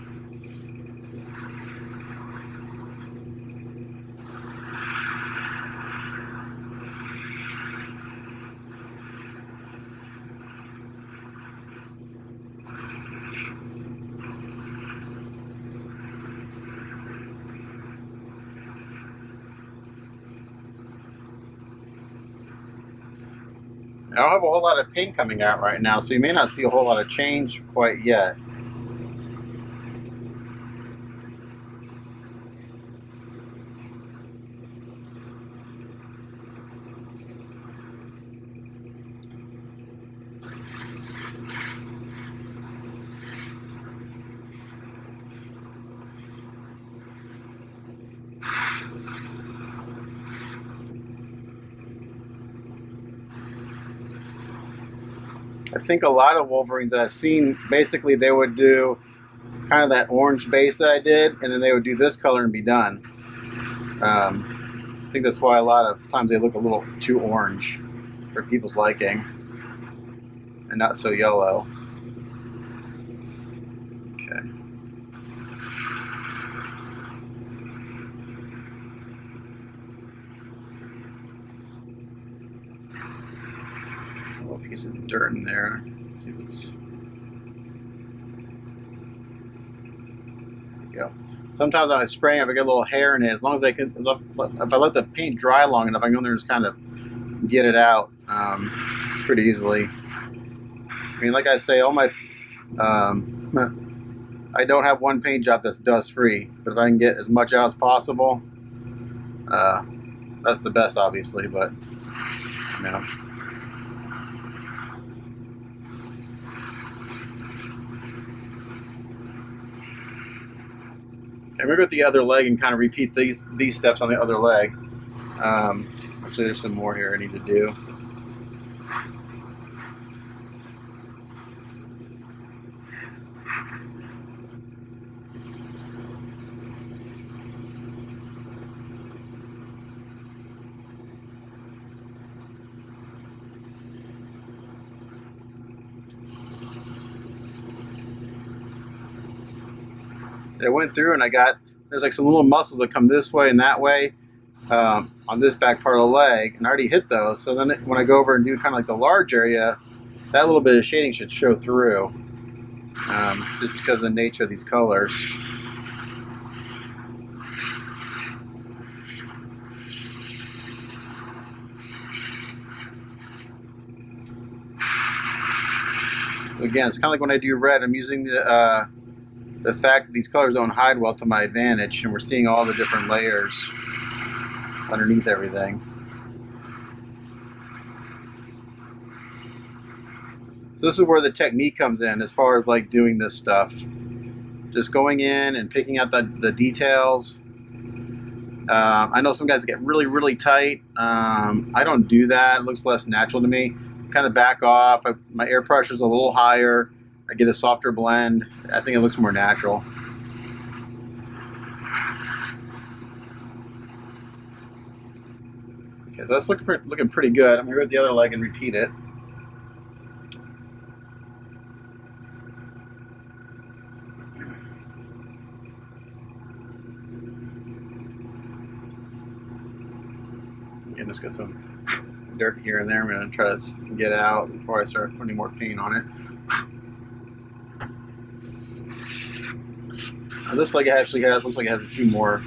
I don't have a whole lot of paint coming out right now, so you may not see a whole lot of change quite yet. I think a lot of Wolverines that I've seen, basically they would do kind of that orange base that I did, and then they would do this color and be done. I think that's why a lot of times they look a little too orange for people's liking, and not so yellow. Okay. A little piece of dirt in there. Let's see what's. Go. Sometimes when I spray, if I get a little hair in it, as long as I can, if I let the paint dry long enough, I can go in there and just kind of get it out pretty easily. I mean, like I say, all my, I don't have one paint job that's dust free, but if I can get as much out as possible, that's the best, obviously, but, you know. I'm gonna go with the other leg and kind of repeat these steps on the other leg. Actually, there's some more here I need to do. I went through and there's like some little muscles that come this way and that way on this back part of the leg, and I already hit those. So then when I go over and do kind of like the large area, that little bit of shading should show through, just because of the nature of these colors. Again, it's kind of like when I do red, I'm using the fact that these colors don't hide well to my advantage, and we're seeing all the different layers underneath everything. So this is where the technique comes in as far as like doing this stuff. Just going in and picking out the details. I know some guys get really, really tight. I don't do that. It looks less natural to me. Kind of back off. My air pressure is a little higher. I get a softer blend. I think it looks more natural. Okay, so that's looking pretty good. I'm going to go with the other leg and repeat it. And just get some dirt here and there. I'm going to try to get out before I start putting more paint on it. Now, this like actually has, looks like it has a few more.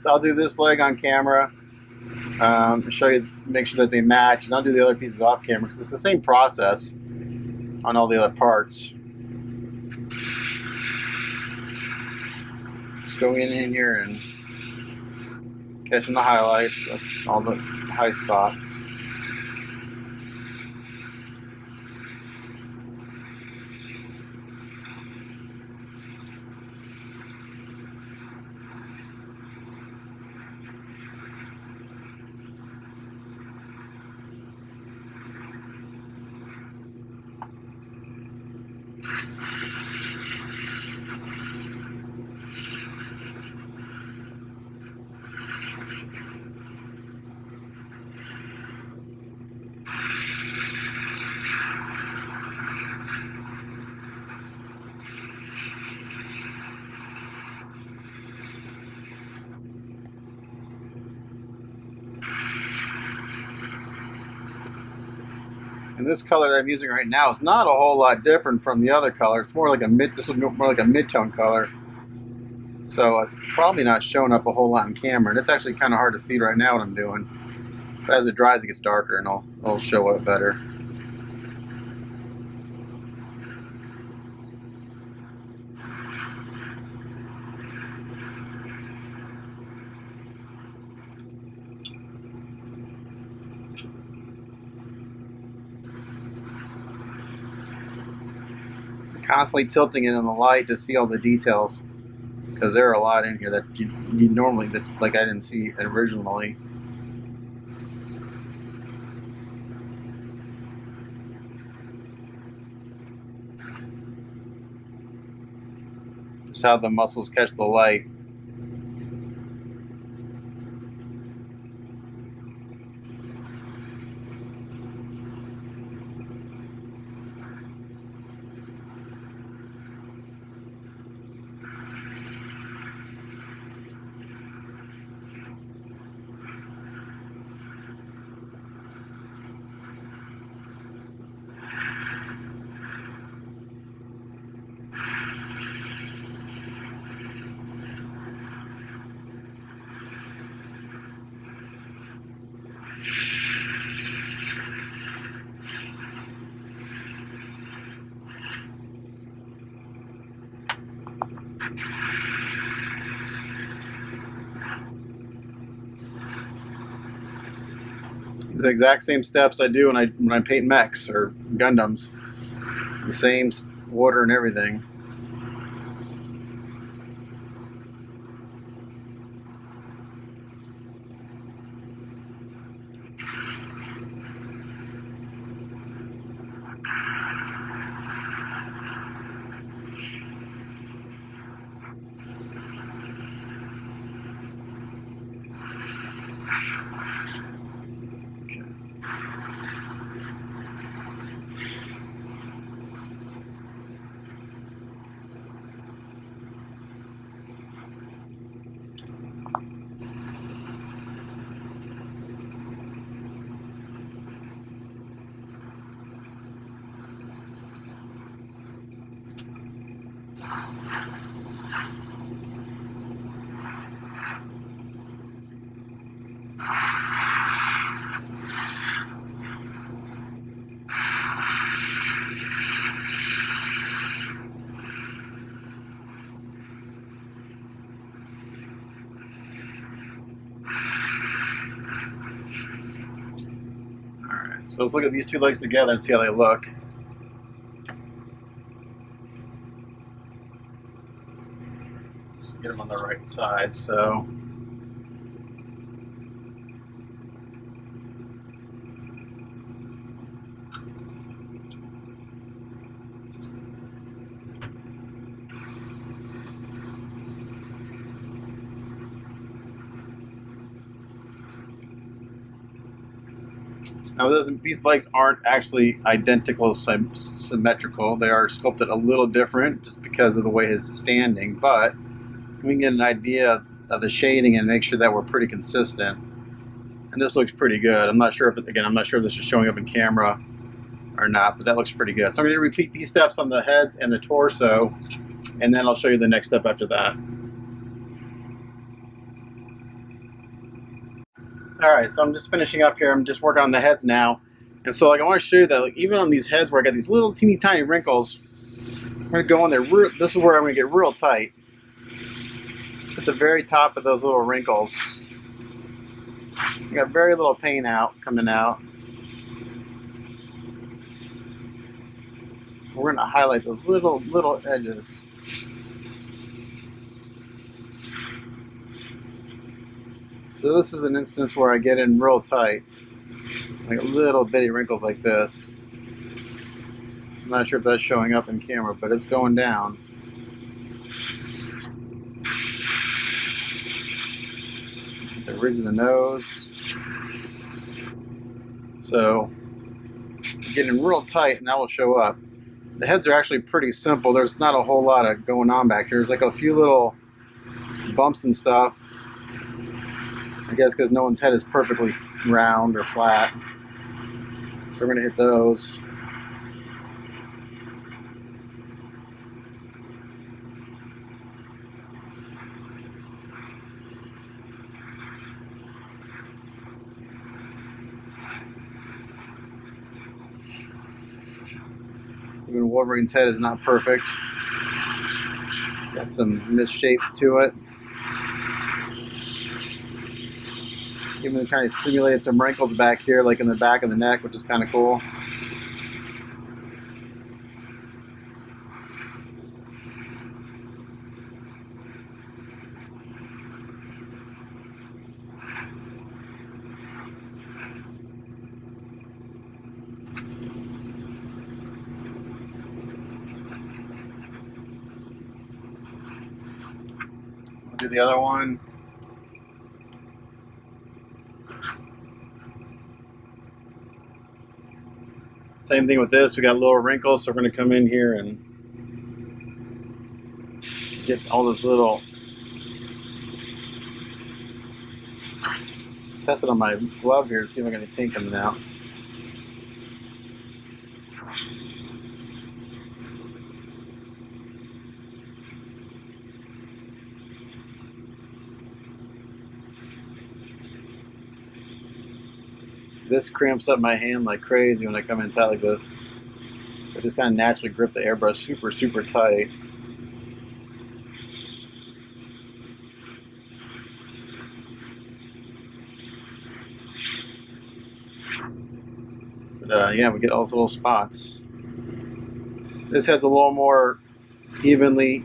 I'll do this leg on camera, show you, make sure that they match, and I'll do the other pieces off camera because it's the same process on all the other parts. Just going in here and catching the highlights, all the high spots. And this color that I'm using right now is not a whole lot different from the other color. It's more like a this is more like a mid-tone color. So it's probably not showing up a whole lot in camera. And it's actually kind of hard to see right now what I'm doing. But as it dries, it gets darker and it'll show up better. Constantly tilting it in the light to see all the details, because there are a lot in here that you normally, that like I didn't see originally. Just how the muscles catch the light. The exact same steps I do when I paint mechs or Gundams. The same water and everything. So let's look at these two legs together and see how they look. Just get them on the right side. So now these legs aren't actually identical, symmetrical. They are sculpted a little different just because of the way it's standing, but we can get an idea of the shading and make sure that we're pretty consistent. And this looks pretty good. I'm not sure if, again, I'm not sure if this is showing up in camera or not, but that looks pretty good. So I'm going to repeat these steps on the heads and the torso, and then I'll show you the next step after that. All right, so I'm just finishing up here. I'm just working on the heads now. And so like I want to show you that like even on these heads where I got these little teeny tiny wrinkles, I'm going to go in there. This is where I'm going to get real tight. At the very top of those little wrinkles. I got very little paint coming out. We're going to highlight those little edges. So this is an instance where I get in real tight, like little bitty wrinkles like this. I'm not sure if that's showing up in camera, but it's going down. The ridge of the nose. So getting real tight, and that will show up. The heads are actually pretty simple. There's not a whole lot of going on back here. There's like a few little bumps and stuff. I guess because no one's head is perfectly round or flat. So we're going to hit those. Even Wolverine's head is not perfect. Got some misshape to it. Even kind of simulated some wrinkles back here, like in the back of the neck, which is kind of cool. I'll do the other one. Same thing with this. We got little wrinkles, so we're going to come in here and get all this little. Test it on my glove here to see if I got any paint coming out. This cramps up my hand like crazy when I come in tight like this. I just kind of naturally grip the airbrush super tight. But yeah, we get all those little spots. This has a little more evenly,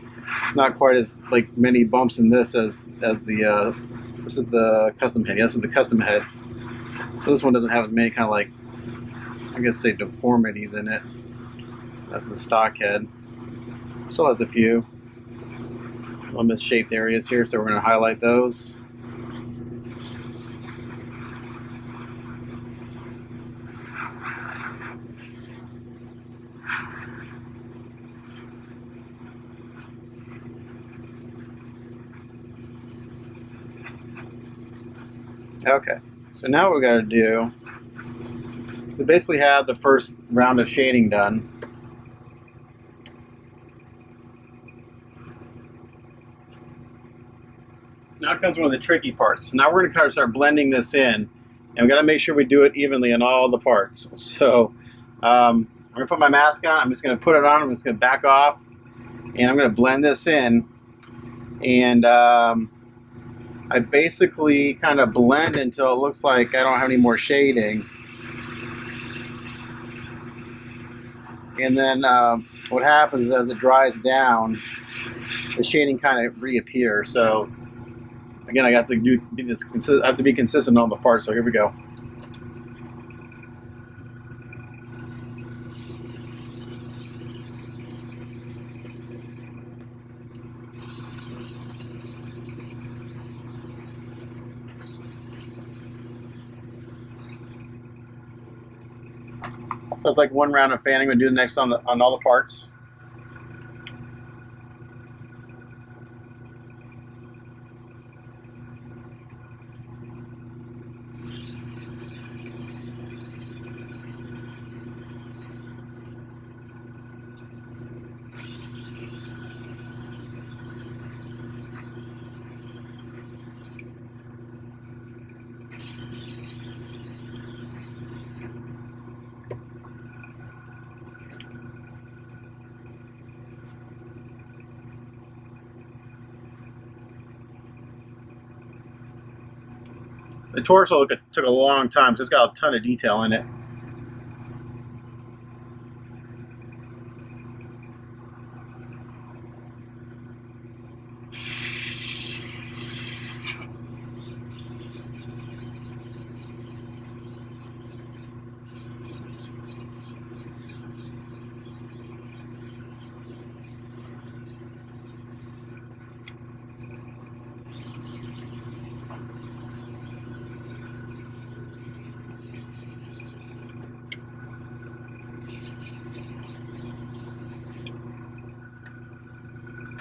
not quite as like many bumps in this as the this is the custom head. Yeah, this is the custom head. So this one doesn't have as many kind of like, I guess say deformities in it. That's the stock head. Still has a few little misshaped areas here, so we're going to highlight those. Okay, so now what we got to do, we basically have the first round of shading done. Now comes one of the tricky parts. Now we're going to kind of start blending this in, and we got to make sure we do it evenly on all the parts. So I'm going to put my mask on. I'm just going to put it on. I'm just going to back off, and I'm going to blend this in. And I basically kind of blend until it looks like I don't have any more shading. And then what happens is as it dries down, the shading kind of reappears. So again, I got to be this. I have to be consistent on the part. So here we go. So it's like one round of fanning. We'll do the next on all the parts. The torso took a long time, so it's got a ton of detail in it.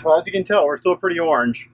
Well, as you can tell, we're still pretty orange.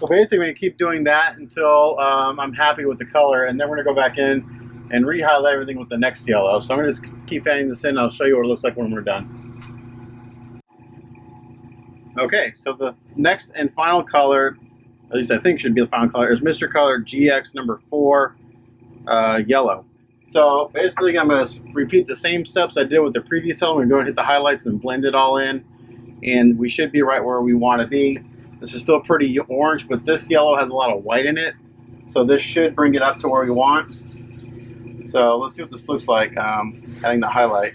So basically, we're going to keep doing that until I'm happy with the color, and then we're going to go back in and re-highlight everything with the next yellow. So I'm going to just keep fanning this in, and I'll show you what it looks like when we're done. Okay, so the next and final color, at least I think should be the final color, is Mr. Color GX number 4 yellow. So basically, I'm going to repeat the same steps I did with the previous yellow. I'm going to go and hit the highlights and blend it all in, and we should be right where we want to be. This is still pretty orange, but this yellow has a lot of white in it, so this should bring it up to where we want. So let's see what this looks like adding the highlight.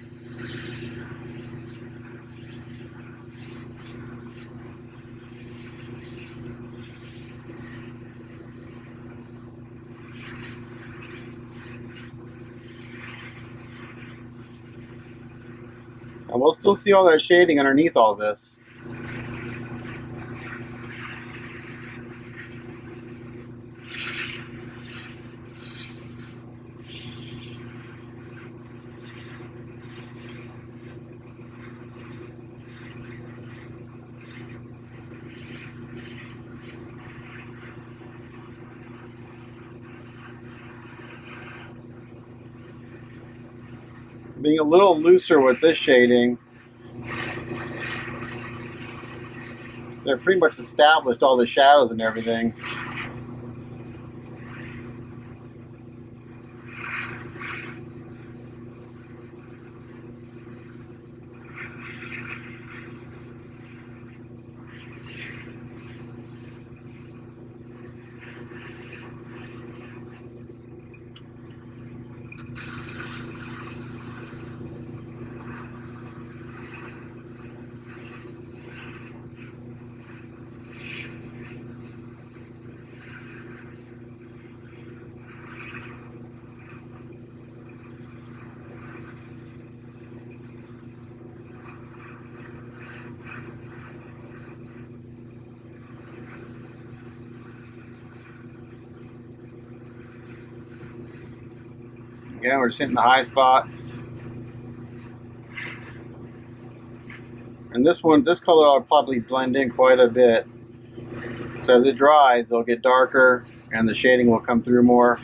And we'll still see all that shading underneath all this. Being a little looser with this shading, they're pretty much established all the shadows and everything. Again, we're just hitting the high spots. And this color will probably blend in quite a bit. So as it dries, it'll get darker and the shading will come through more.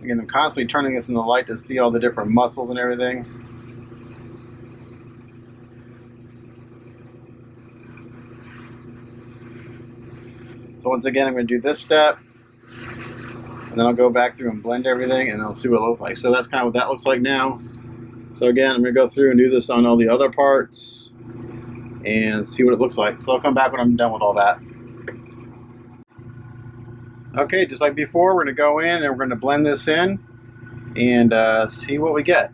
Again, I'm constantly turning this in the light to see all the different muscles and everything. So once again, I'm going to do this step, and then I'll go back through and blend everything, and I'll see what it looks like. So that's kind of what that looks like now. So again, I'm going to go through and do this on all the other parts and see what it looks like. So I'll come back when I'm done with all that. Okay, just like before, we're going to go in and we're going to blend this in and see what we get.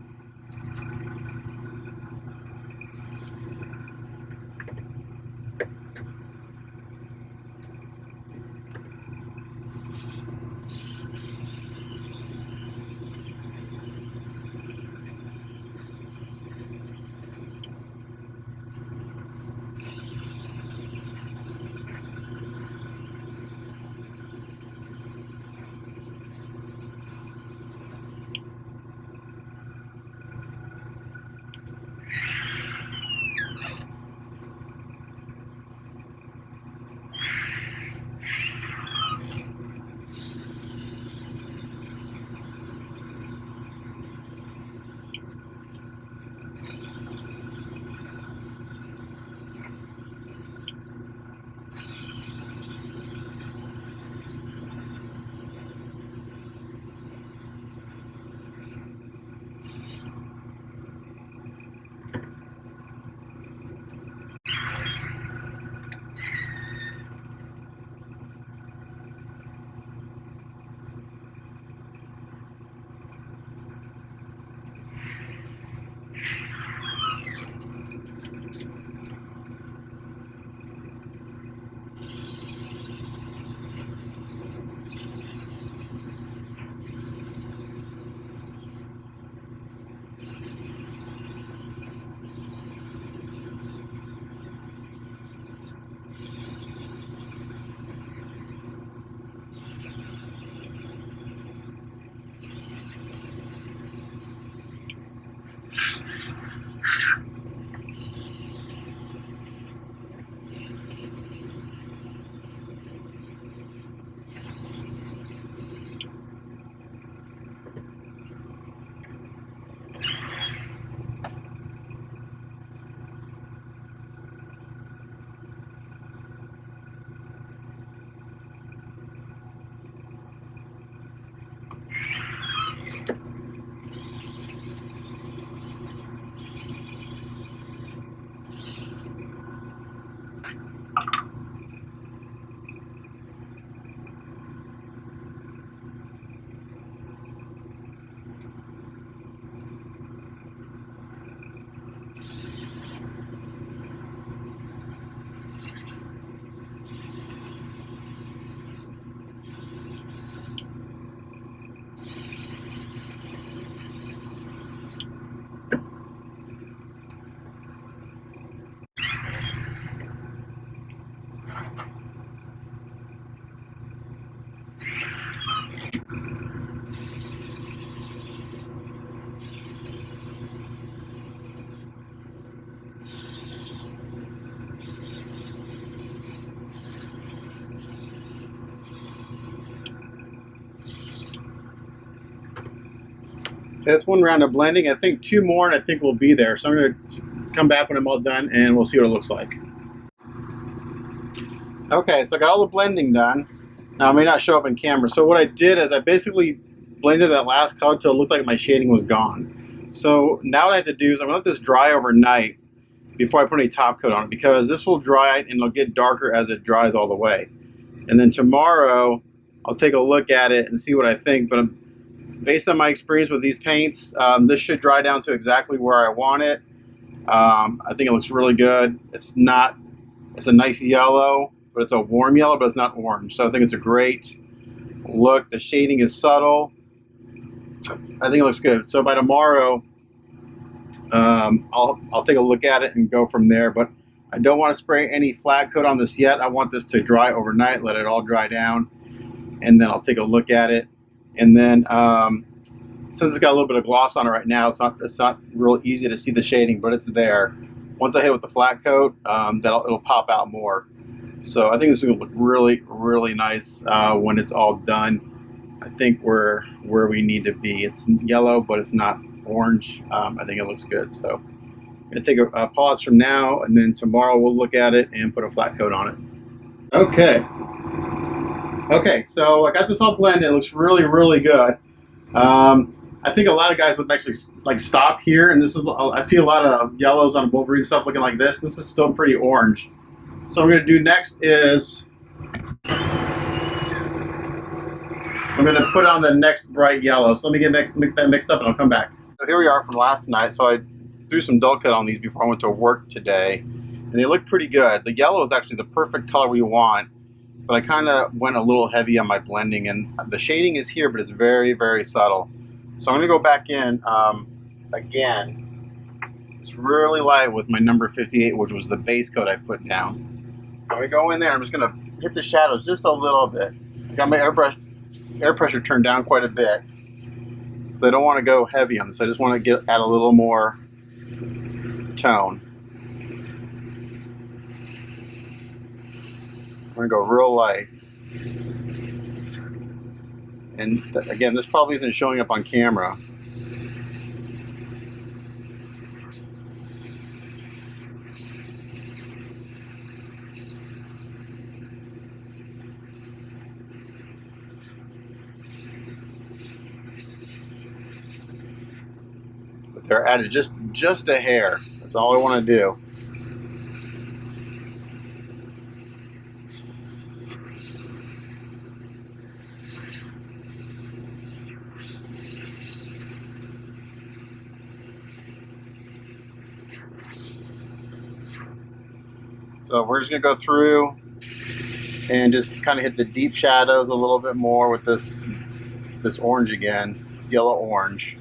That's one round of blending. I think two more and I think we'll be there. So I'm going to come back when I'm all done and we'll see what it looks like. Okay, so I got all the blending done. Now it may not show up in camera. So what I did is I basically blended that last color till it looked like my shading was gone. So now what I have to do is I'm going to let this dry overnight before I put any top coat on it, because this will dry and it'll get darker as it dries all the way. And then tomorrow I'll take a look at it and see what I think. But based on my experience with these paints, this should dry down to exactly where I want it. I think it looks really good. It's a nice yellow, but it's a warm yellow, but it's not orange. So I think it's a great look. The shading is subtle. I think it looks good. So by tomorrow, I'll take a look at it and go from there. But I don't want to spray any flat coat on this yet. I want this to dry overnight, let it all dry down, and then I'll take a look at it. And then since it's got a little bit of gloss on it right now, it's not real easy to see the shading, but it's there. Once I hit it with the flat coat, it'll pop out more. So I think this is going to look really, really nice when it's all done. I think we're where we need to be. It's yellow, but it's not orange. I think it looks good. So I'm going to take a pause from now, and then tomorrow we'll look at it and put a flat coat on it. Okay, so I got this all blended. It looks really, really good. I think a lot of guys would actually like stop here, and this is, I see a lot of yellows on Wolverine stuff looking like this. This is still pretty orange. So what I'm going to do next is I'm going to put on the next bright yellow. So let me make that mixed up, and I'll come back. So here we are from last night. So I threw some dull coat on these before I went to work today, and they look pretty good. The yellow is actually the perfect color we want, but I kind of went a little heavy on my blending, and the shading is here, but it's very, very subtle. So I'm going to go back in again. It's really light with my number 58, which was the base coat I put down. So I'm going to go in there. I'm just going to hit the shadows just a little bit. I got my air pressure turned down quite a bit, because I don't want to go heavy on this. I just want to add a little more tone. I'm going to go real light. And again, this probably isn't showing up on camera. But they're added just a hair. That's all I want to do. So we're just going to go through and just kind of hit the deep shadows a little bit more with this orange again, yellow orange.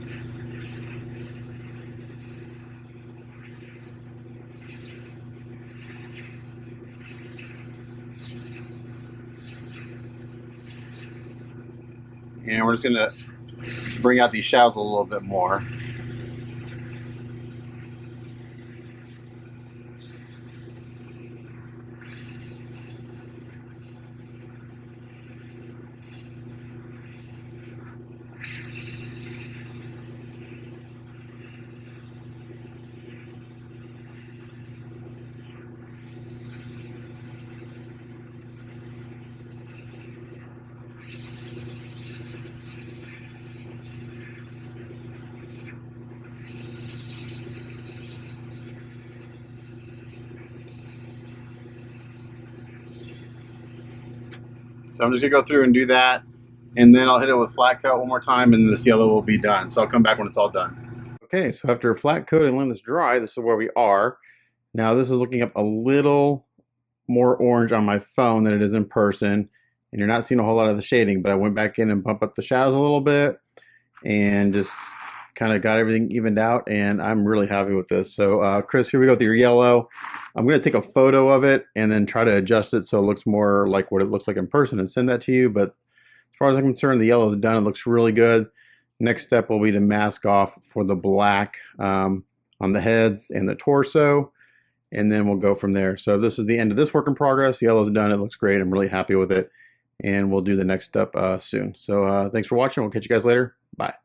And we're just going to bring out these shadows a little bit more. So I'm just going to go through and do that, and then I'll hit it with flat coat one more time, and this yellow will be done. So I'll come back when it's all done. Okay, so after flat coat and letting this dry, this is where we are. Now this is looking up a little more orange on my phone than it is in person, and you're not seeing a whole lot of the shading, but I went back in and bumped up the shadows a little bit and just kind of got everything evened out, and I'm really happy with this. So Chris, here we go with your yellow. I'm going to take a photo of it and then try to adjust it so it looks more like what it looks like in person and send that to you. But as far as I'm concerned, the yellow is done. It looks really good. Next step will be to mask off for the black on the heads and the torso, and then we'll go from there. So this is the end of this work in progress. The yellow's done. It looks great. I'm really happy with it, and we'll do the next step soon. So thanks for watching. We'll catch you guys later. Bye.